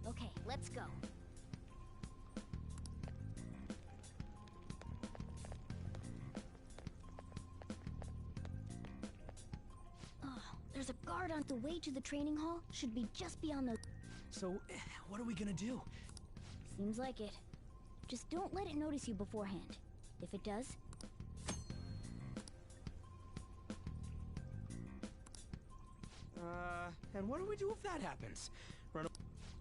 S16: Okay, let's go. Oh, there's a guard on the way to the training hall. Should be just beyond the...
S13: So, what are we gonna do?
S16: Seems like it. Just don't let it notice you beforehand. If it does...
S13: And what do we do if that happens? Run.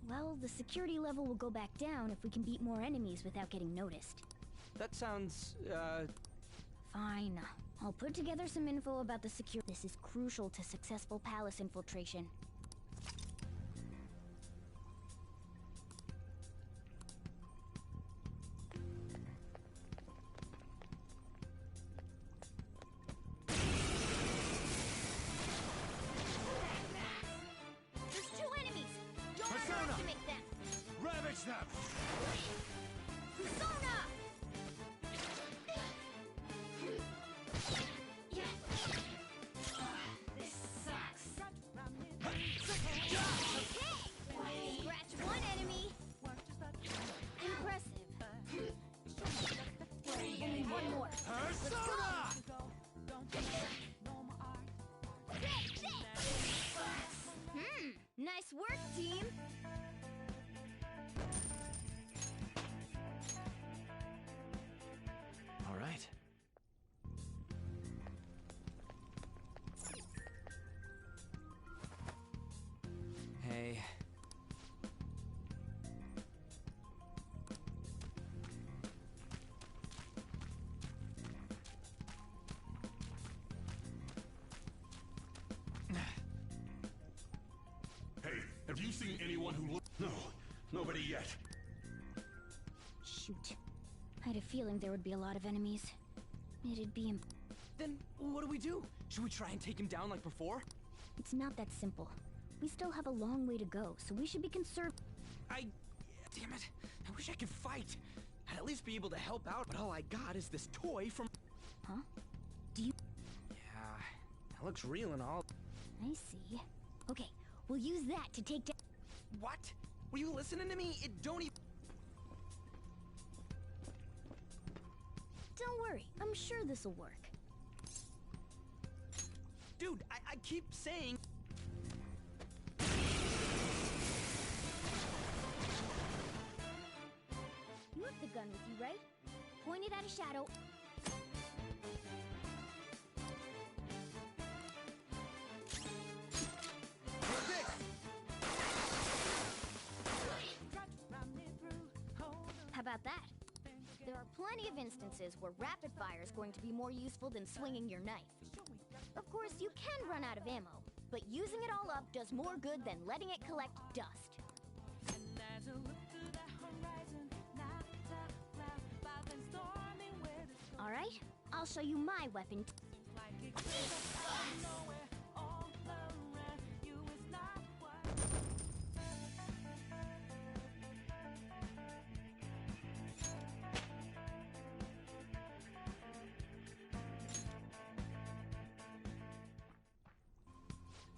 S16: Well, the security level will go back down if we can beat more enemies without getting noticed.
S13: That sounds,
S16: Fine. I'll put together some info about the security. This is crucial to successful palace infiltration. There's two enemies! Don't underestimate them!
S14: Ravage them!
S16: Persona! This sucks. Okay! Scratch one enemy. Impressive. Only one more. Let's go! Nice work, team!
S18: All right.
S13: Hey.
S14: Hey, have you seen anyone who looks... No, nobody yet.
S16: Shoot. I had a feeling there would be a lot of enemies. It'd be
S13: Then, what do we do? Should we try and take him down like before?
S16: It's not that simple. We still have a long way to go, so we should be conservative.
S13: Damn it! I wish I could fight. I'd at least be able to help out, but all I got is this toy from...
S16: Huh? Do you...
S13: Yeah, it looks real and all.
S16: I see. Okay, we'll use that to take down...
S13: What? Were you listening to me? It don't even...
S16: Don't worry, I'm sure this'll work.
S13: Dude, I keep saying...
S16: You have the gun with you, right? Point it at a shadow. How about that? There are plenty of instances where rapid fire is going to be more useful than swinging your knife. Of course, you can run out of ammo, but using it all up does more good than letting it collect dust. All right, I'll show you my weapon.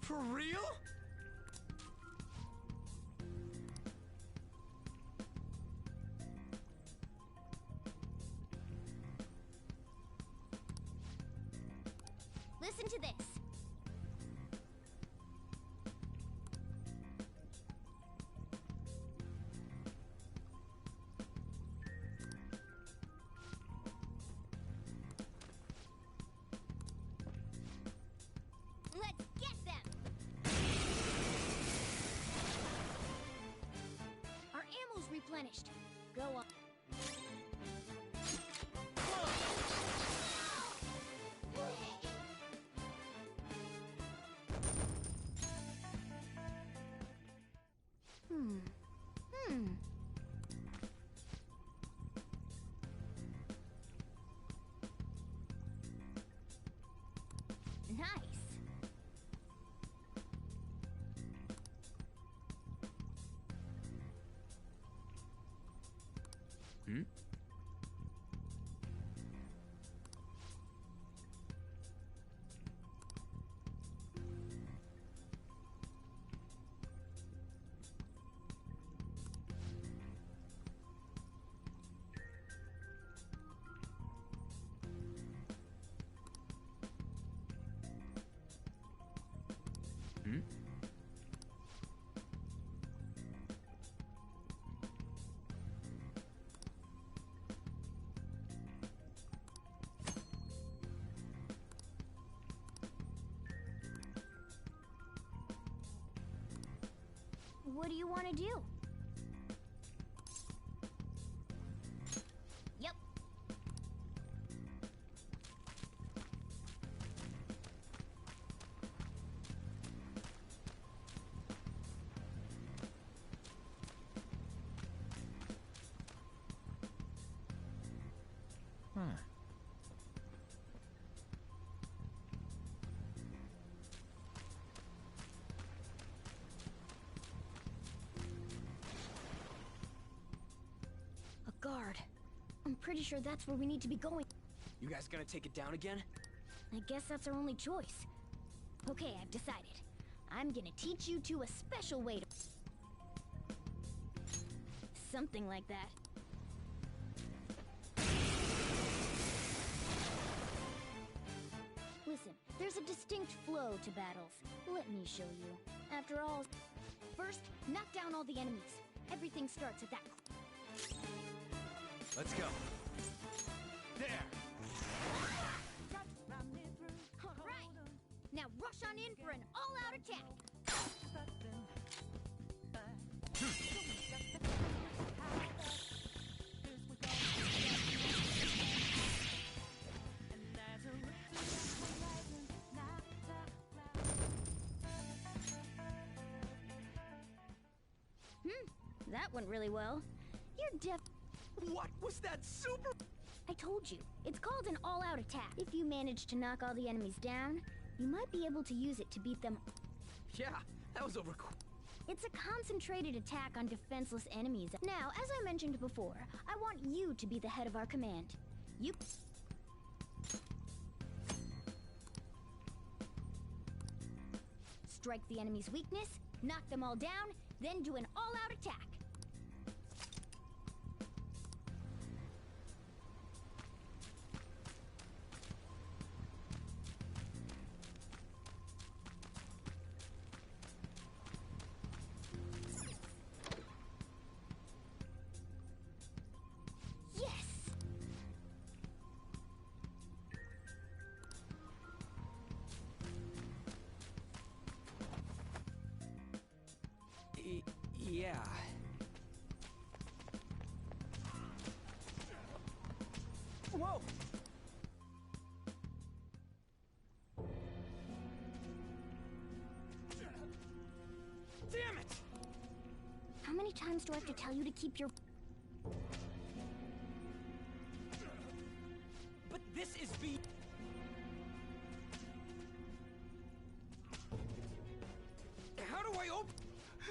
S13: For real?
S16: Listen to this. Let's get them! Our ammo's replenished. Go on. Nice.
S13: Hmm? Hmm?
S16: What do you want to do? Yep. A guard. I'm pretty sure that's where we need to be going.
S13: You guys gonna take it down again?
S16: I guess that's our only choice. Okay, I've decided. I'm gonna teach you two a special way to... Something like that. Listen, there's a distinct flow to battles. Let me show you. After all... First, knock down all the enemies. Everything starts at that...
S13: Let's go. There!
S16: Alright! Now rush on in for an all-out attack! That went really well. You're
S13: What was that super...
S16: I told you, it's called an all-out attack. If you manage to knock all the enemies down, you might be able to use it to beat them.
S13: Yeah, that was over...
S16: It's a concentrated attack on defenseless enemies. Now, as I mentioned before, I want you to be the head of our command. You... strike the enemy's weakness, knock them all down, then do an all-out attack.
S13: Yeah. Whoa! Damn it!
S16: How many times do I have to tell you to keep your...
S13: But this is be... How do I open...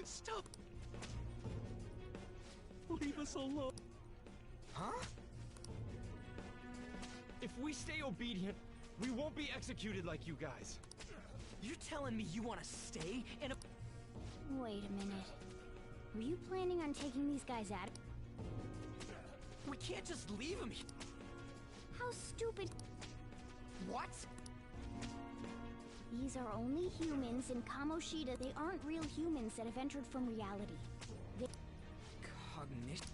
S13: Stop! Leave us alone. Huh?
S5: If we stay obedient, we won't be executed like you guys.
S13: You're telling me you want to stay in a...
S16: Wait a minute. Were you planning on taking these guys out?
S13: We can't just leave them here.
S16: How stupid...
S13: What?
S16: These are only humans in Kamoshida. They aren't real humans that have entered from reality. They...
S13: Cognition?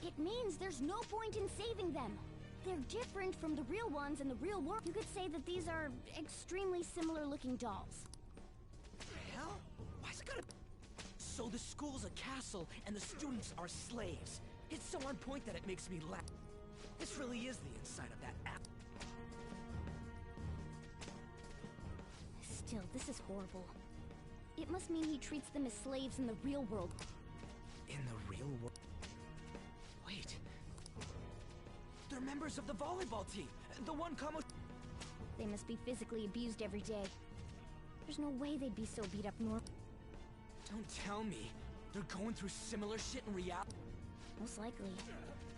S16: It means there's no point in saving them. They're different from the real ones in the real world. You could say that these are extremely similar looking dolls.
S13: Hell? Why's it gotta... So the school's a castle and the students are slaves. It's so on point that it makes me laugh. This really is the inside of that app.
S16: Still, this is horrible. It must mean he treats them as slaves in the real world.
S13: In the real world? Wait. They're members of the volleyball team. The one
S16: They must be physically abused every day. There's no way they'd be so beat up nor...
S13: Don't tell me. They're going through similar shit in reality.
S16: Most likely.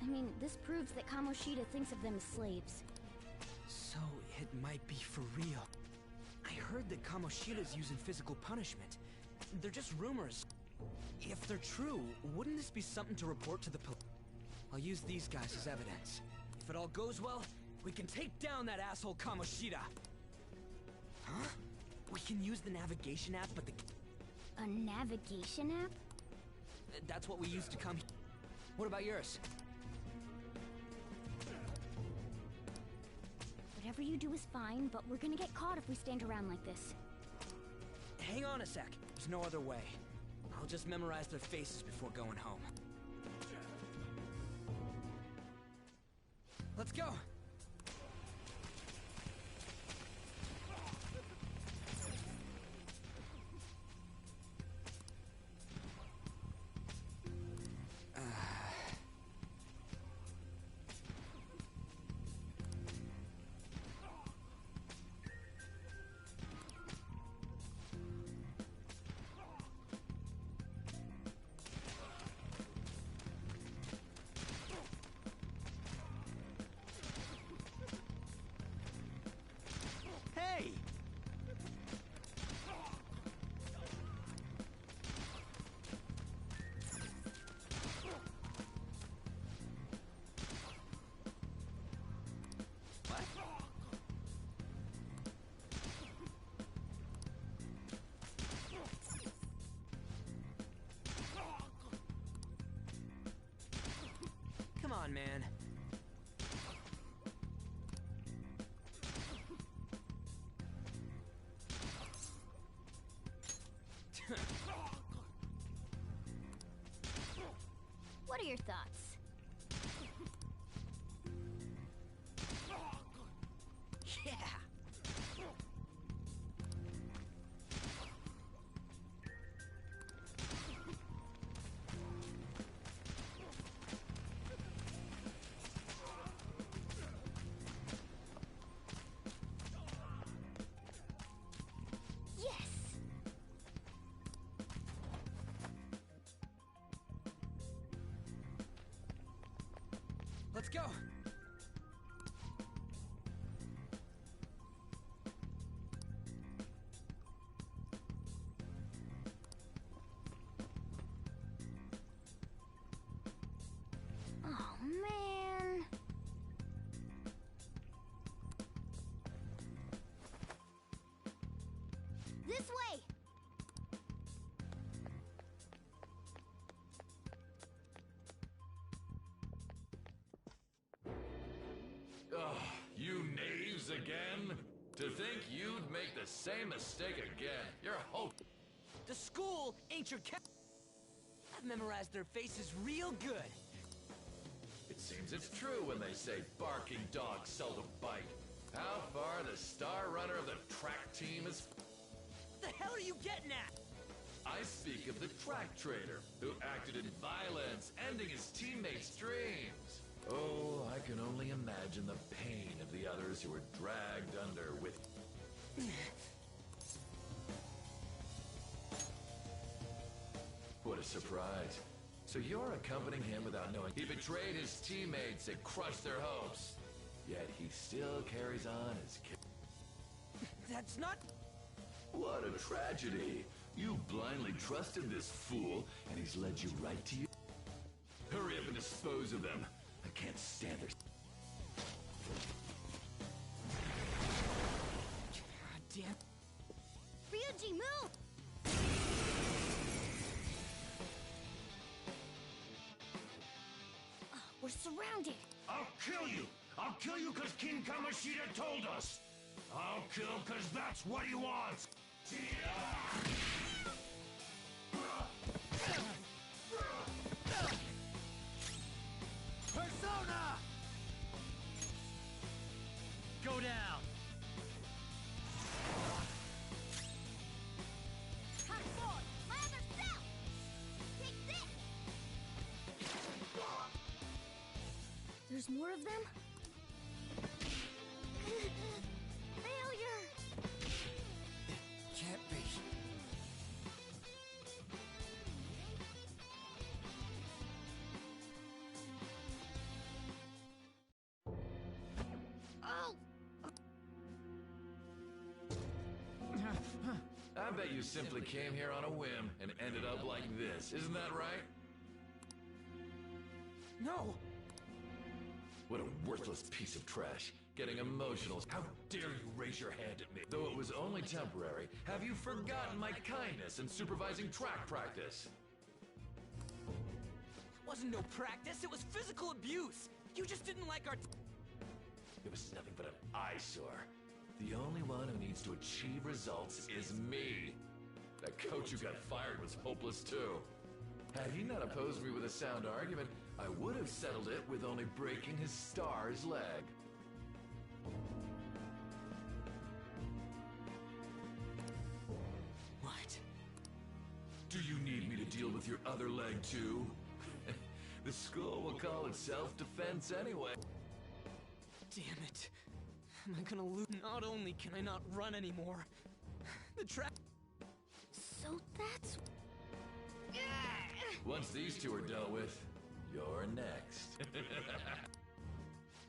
S16: I mean, this proves that Kamoshida thinks of them as slaves.
S13: So, it might be for real. I heard that Kamoshida's using physical punishment. They're just rumors. If they're true, wouldn't this be something to report to the police? I'll use these guys as evidence. If it all goes well, we can take down that asshole Kamoshida! Huh? We can use the navigation app, but the...
S16: A navigation app?
S13: That's what we use to come here. What about yours?
S16: Whatever you do is fine, but we're gonna get caught if we stand around like this.
S13: Hang on a sec. There's no other way. I'll just memorize their faces before going home. Let's go! Hey! Come on, man.
S16: What are your thoughts?
S13: Yeah!
S16: Yes!
S13: Let's go!
S16: Oh, man. This way!
S12: Ugh, you knaves again? To think you'd make the same mistake again. You're hope.
S13: The school ain't your I've memorized their faces real good.
S12: It seems it's true when they say barking dogs seldom bite. How far the star runner of the track team is...
S13: What the hell are you getting at?
S12: I speak of the track trader, who acted in violence, ending his teammates' dreams. Oh, I can only imagine the pain of the others who were dragged under with... What a surprise. So you're accompanying him without knowing he betrayed his teammates and crushed their hopes. Yet he still carries on as...
S13: That's not...
S12: What a tragedy. You blindly trusted this fool, and he's led you right to you. Hurry up and dispose of them. I can't stand their...
S13: God damn...
S16: Ryuji, move! We're surrounded.
S14: I'll kill you! I'll kill you because King Kamoshida told us! I'll kill because that's what he wants!
S13: Persona! Go down!
S16: Come forward! My other self! Take this! There's more of them? Failure!
S13: Can't be.
S16: Oh!
S12: I bet you simply came here on a whim and ended up like this. Isn't that right?
S13: No!
S12: What a worthless piece of trash. Getting emotional. How dare you raise your hand at me? Though it was only temporary, have you forgotten my kindness in supervising track practice?
S13: It wasn't no practice, it was physical abuse! You just didn't like our...
S12: It was nothing but an eyesore. The only one who needs to achieve results is me. That coach who got fired was hopeless too. Had he not opposed me with a sound argument, I would have settled it with only breaking his star's leg.
S13: What?
S12: Do you need me to deal with your other leg too? The school will call it self-defense anyway.
S13: Damn it. Am I gonna lose? Not only can I not run anymore, the track...
S16: So that's...
S12: Once these two are dealt with, you're next.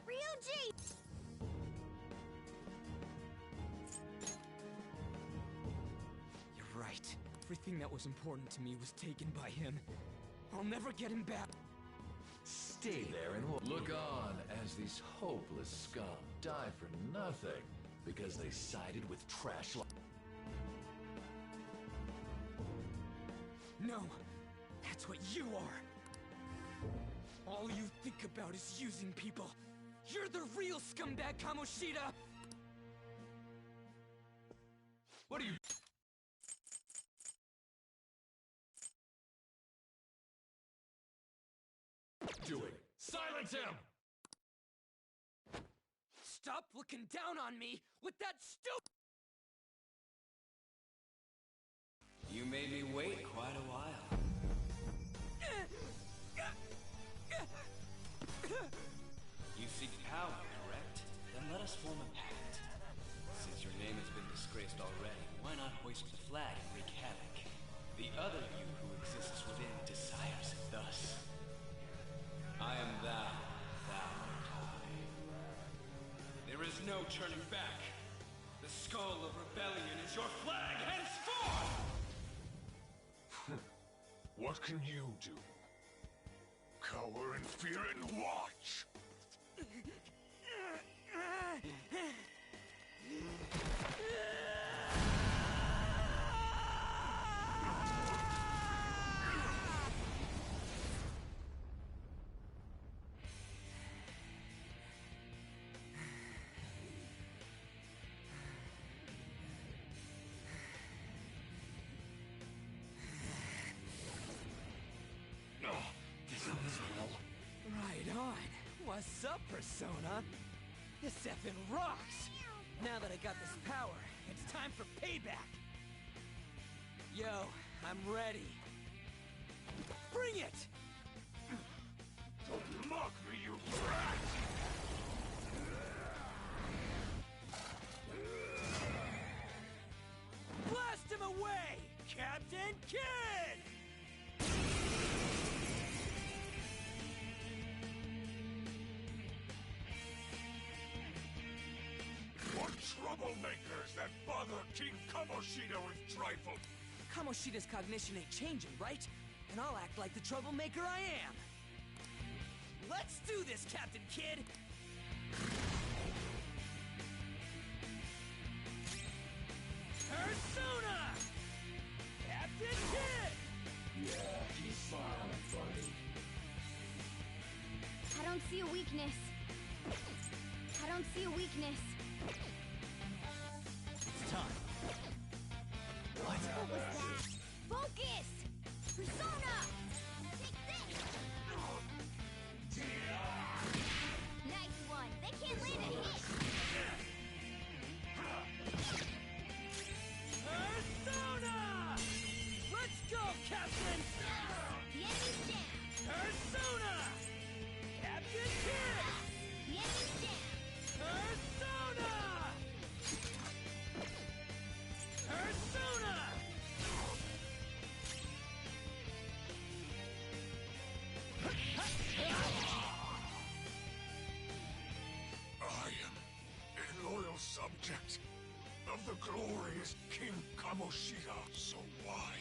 S16: Ryuji!
S13: You're right. Everything that was important to me was taken by him. I'll never get him back.
S12: Stay there and look on as these hopeless scum die for nothing because they sided with trash like...
S13: No! That's what you are! All you think about is using people! You're the real scumbag, Kamoshida!
S12: What are you... doing? Silence him!
S13: Stop looking down on me with that stupid...
S1: You made me wait quite a while. You seek power, correct? Then let us form a pact. Since your name has been disgraced already, why not hoist the flag and wreak havoc? The other you who exists within desires it thus. I am thou, thou turning back. The skull of rebellion is your flag henceforth!
S21: What can you do? Cower in fear and watch!
S13: Right on. What's up, Persona? This effing rocks! Now that I got this power, it's time for payback! Yo, I'm ready. Bring it!
S21: Don't mock me, you brat!
S13: Blast him away, Captain Kidd!
S21: What troublemakers that bother King Kamoshida with trifle?
S13: Kamoshida's cognition ain't changing, right? And I'll act like the troublemaker I am. Let's do this, Captain Kidd! Persona! Captain Kidd!
S21: Yeah, he's smiling funny.
S16: I don't see a weakness. I don't see a weakness.
S13: It's time.
S16: What was that? Focus! Persona! Take this! Nice one. They can't land a hit.
S13: Persona! Let's go, Captain!
S16: The enemy's down.
S13: Persona! Captain Kidd!
S16: The enemy's down.
S13: Persona! Persona!
S21: I am a loyal subject of the glorious King Kamoshida, so why?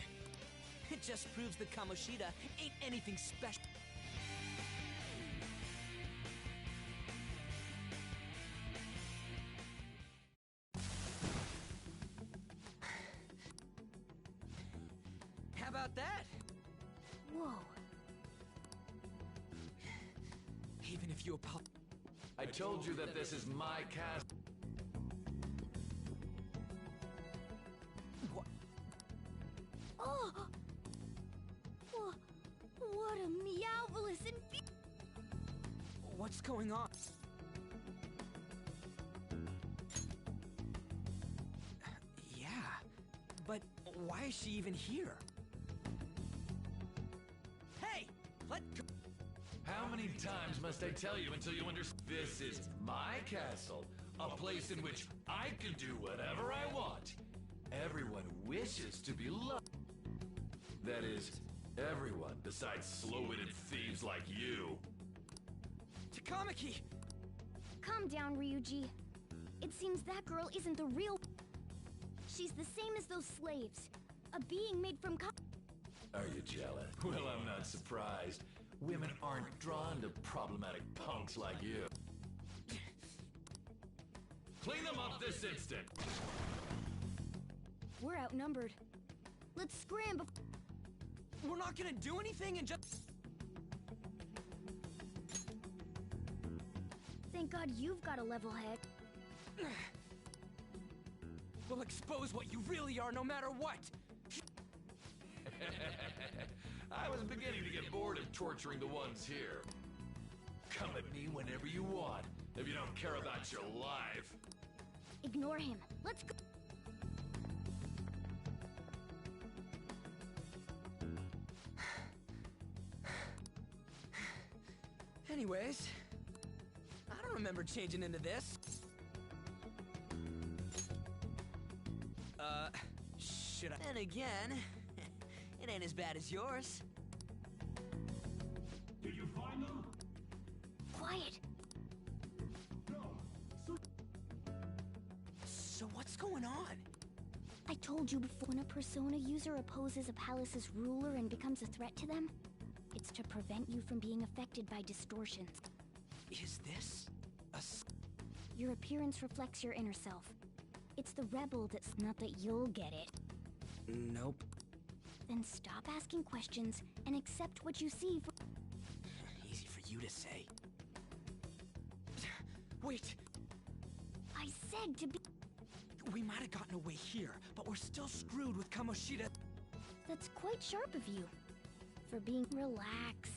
S13: It just proves that Kamoshida ain't anything special. How about that?
S16: Whoa.
S13: Even if you apologize.
S12: I told you that this is my castle.
S13: What?
S16: Oh! What a meowvelous and
S13: What's going on? Yeah, but why is she even here? Hey! Let go!
S12: How many times must I tell you until you understand? This is my castle, a place in which I can do whatever I want. Everyone wishes to be loved. That is, everyone besides slow-witted thieves like you.
S13: Takamaki!
S16: Calm down, Ryuji. It seems that girl isn't the real... She's the same as those slaves. A being made from
S12: Are you jealous? Well, I'm not surprised. Women aren't drawn to problematic punks like you. Clean them up this instant!
S16: We're outnumbered. Let's scram before...
S13: We're not gonna do anything and just...
S16: Thank God you've got a level head.
S13: We'll expose what you really are no matter what!
S12: I was beginning to get bored of torturing the ones here. Come at me whenever you want, if you don't care about your life.
S16: Ignore him. Let's go.
S13: Anyways, I don't remember changing into this. Should I? And again, it ain't as bad as yours.
S21: Did you find them?
S16: Quiet.
S13: going on?
S16: I told you before, when a Persona user opposes a palace's ruler and becomes a threat to them, it's to prevent you from being affected by distortions.
S13: Is this a...
S16: Your appearance reflects your inner self. It's the rebel that's not that you'll get it.
S13: Nope.
S16: Then stop asking questions and accept what you see for...
S13: Easy for you to say. Wait!
S16: I said to be...
S13: We might have gotten away here, but we're still screwed with Kamoshida.
S16: That's quite sharp of you. For being... Relax.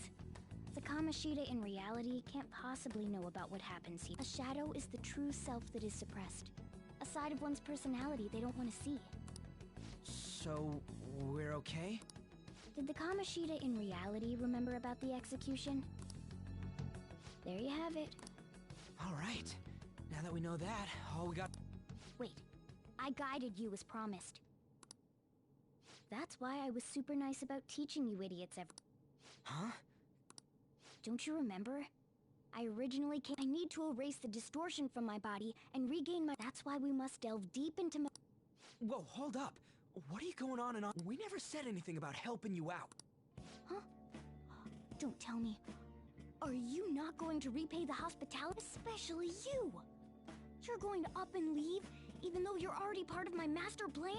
S16: The Kamoshida in reality can't possibly know about what happens here. A shadow is the true self that is suppressed. A side of one's personality they don't want to see.
S13: So, we're okay?
S16: Did the Kamoshida in reality remember about the execution? There you have it.
S13: Alright. Now that we know that, all we got...
S16: Wait. I guided you as promised. That's why I was super nice about teaching you idiots
S13: Huh?
S16: Don't you remember? I originally came... I need to erase the distortion from my body and regain my... That's why we must delve deep into my...
S13: Whoa, hold up. What are you going on and on? We never said anything about helping you out.
S16: Huh? Don't tell me. Are you not going to repay the hospitality? Especially you! You're going to up and leave, even though you're already part of my master plan?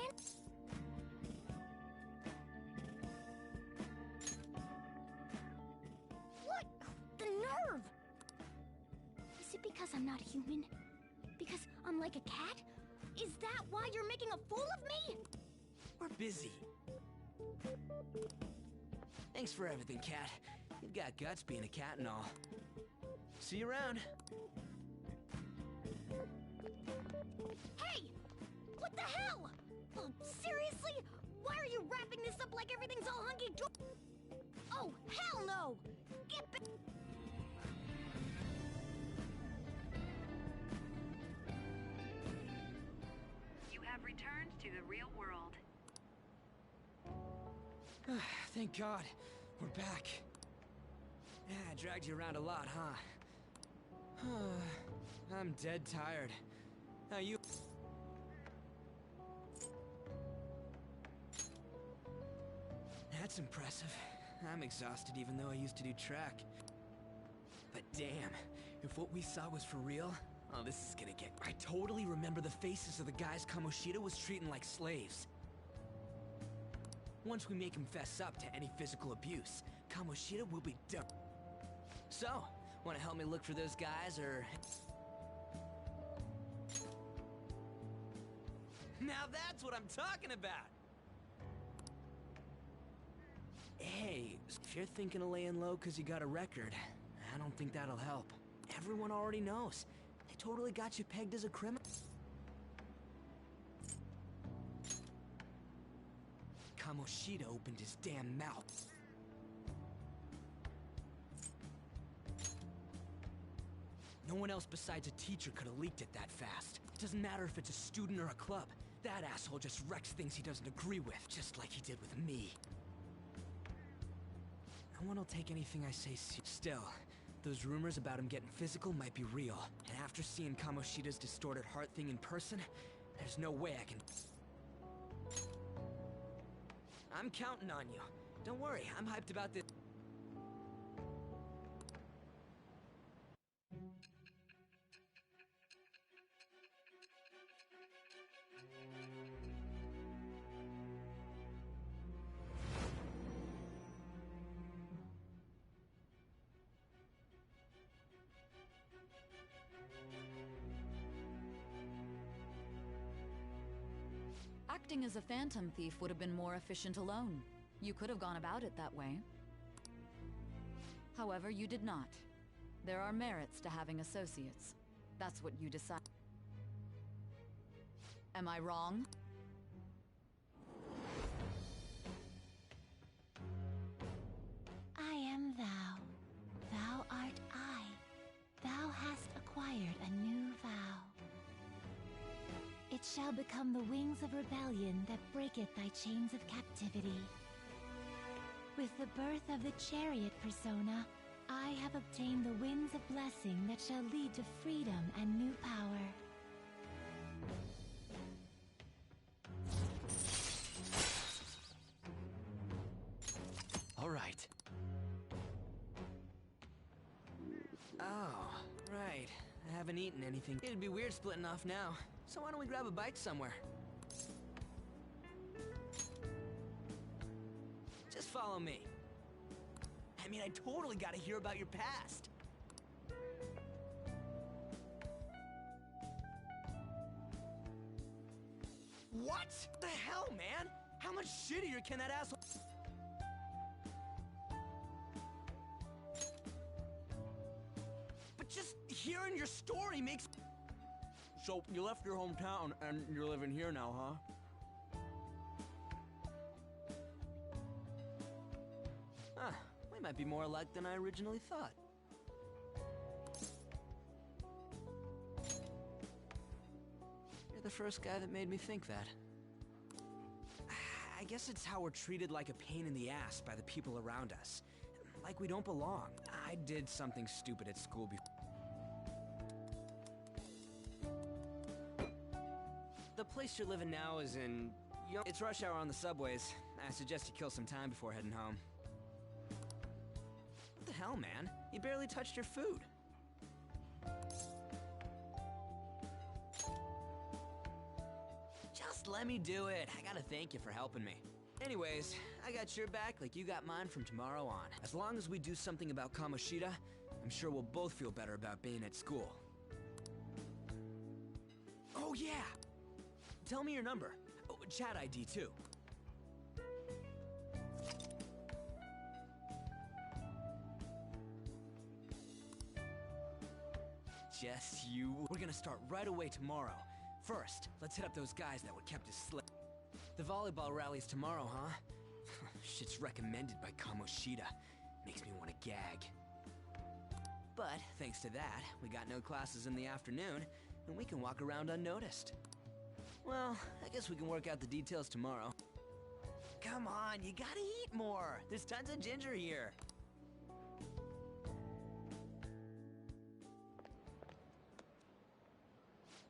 S16: What? The nerve! Is it because I'm not human? Because I'm like a cat? Is that why you're making a fool of me?
S13: We're busy. Thanks for everything, Cat. You've got guts being a cat and all. See you around.
S16: Hey! What the hell? Oh, seriously? Why are you wrapping this up like everything's all hunky-dory? Oh, hell no! Get back!
S17: You have returned to the real world.
S13: Thank God. We're back. Yeah, I dragged you around a lot, huh? I'm dead tired. How you... That's impressive. I'm exhausted even though I used to do track. But damn, if what we saw was for real, oh, this is gonna get... I totally remember the faces of the guys Kamoshida was treating like slaves. Once we make him fess up to any physical abuse, Kamoshida will be done. So, wanna help me look for those guys, or... Now that's what I'm talking about! Hey, if you're thinking of laying low because you got a record, I don't think that'll help. Everyone already knows. They totally got you pegged as a criminal. Kamoshida opened his damn mouth. No one else besides a teacher could have leaked it that fast. It doesn't matter if it's a student or a club. That asshole just wrecks things he doesn't agree with, just like he did with me. No one will take anything I say Still, those rumors about him getting physical might be real. And after seeing Kamoshida's distorted heart thing in person, there's no way I can... I'm counting on you. Don't worry, I'm hyped about this.
S3: Acting as a phantom thief would have been more efficient alone. You could have gone about it that way. However, you did not. There are merits to having associates. That's what you decide. Am I wrong?
S10: I am thou. Thou art I. Thou hast acquired a new vow. It shall become the wings of rebellion that breaketh thy chains of captivity. With the birth of the chariot persona, I have obtained the winds of blessing that shall lead to freedom and new power.
S13: Oh, right. I haven't eaten anything. It'd be weird splitting off now. So why don't we grab a bite somewhere? Just follow me. I mean, I totally gotta hear about your past. What the hell, man? How much shittier can that asshole... But just hearing your story makes... So, you left your hometown and you're living here now, huh? Huh. We might be more alike than I originally thought. You're the first guy that made me think that. I guess it's how we're treated like a pain in the ass by the people around us. Like we don't belong. I did something stupid at school before. The place you're living now is in... It's rush hour on the subways. I suggest you kill some time before heading home. What the hell, man? You barely touched your food. Just let me do it. I gotta thank you for helping me. Anyways, I got your back like you got mine from tomorrow on. As long as we do something about Kamoshida, I'm sure we'll both feel better about being at school. Oh yeah! Tell me your number. Oh, chat ID too. Just you. We're gonna start right away tomorrow. First, let's hit up those guys that were kept asleep. The volleyball rally's tomorrow, huh? Shit's recommended by Kamoshida. Makes me want to gag. But, thanks to that, we got no classes in the afternoon, and we can walk around unnoticed. Well, I guess we can work out the details tomorrow. Come on, you gotta eat more! There's tons of ginger here!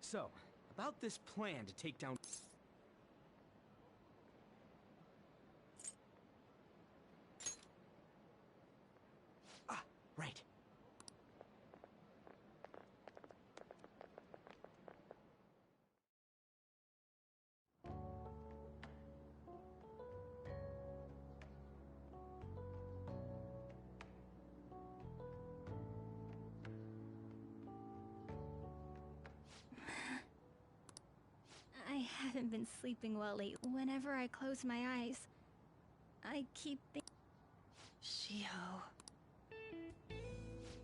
S13: So, about this plan to take down... Ah, right.
S7: I haven't been sleeping well lately. Whenever I close my eyes, I keep thinking...
S4: Shiho.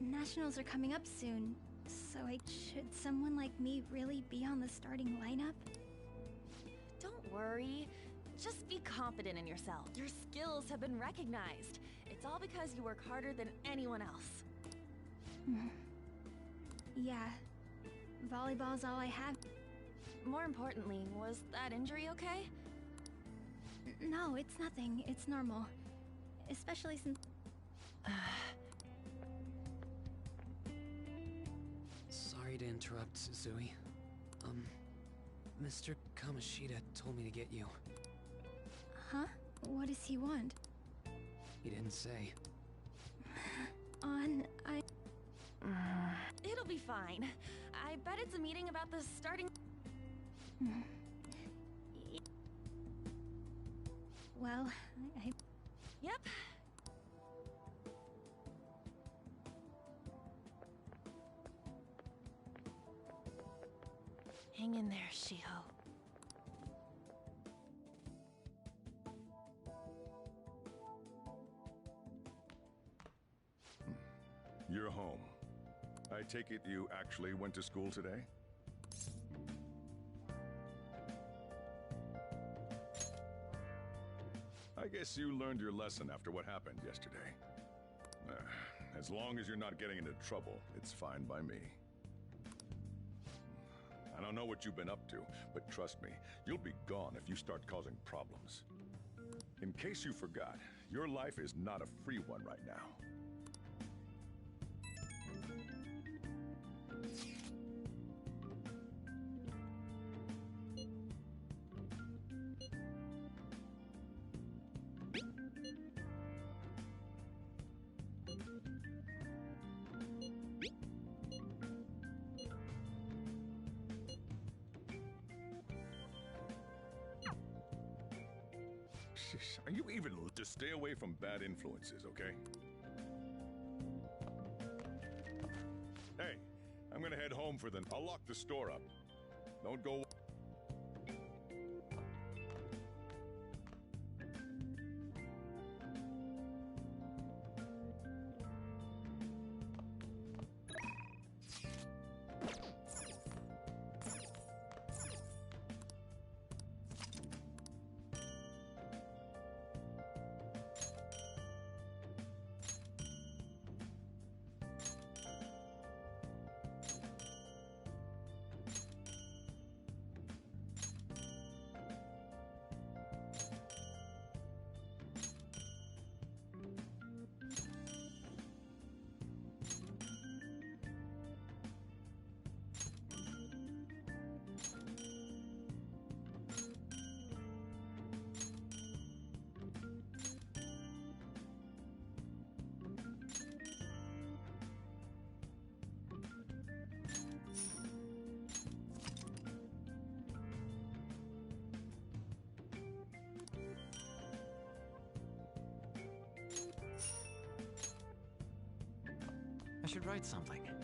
S7: Nationals are coming up soon, so should someone like me really be on the starting lineup?
S4: Don't worry. Just be confident in yourself. Your skills have been recognized. It's all because you work harder than anyone else.
S7: Yeah. Volleyball's all I have.
S4: More importantly, was that injury okay?
S7: No, it's nothing. It's normal. Especially since...
S13: Sorry to interrupt, Zui. Mr. Kamoshida told me to get you.
S7: Huh? What does he want?
S13: He didn't say.
S4: It'll be fine. I bet it's a meeting about the starting...
S7: Well,
S4: Yep. Hang in there, Shiho.
S11: You're home. I take it you actually went to school today? I guess you learned your lesson after what happened yesterday. As long as you're not getting into trouble, it's fine by me. I don't know what you've been up to, but trust me, you'll be gone if you start causing problems. In case you forgot, your life is not a free one right now. Are you even... Just stay away from bad influences, okay? Hey, I'm gonna head home for the... I'll lock the store up. Don't go...
S18: I should write something.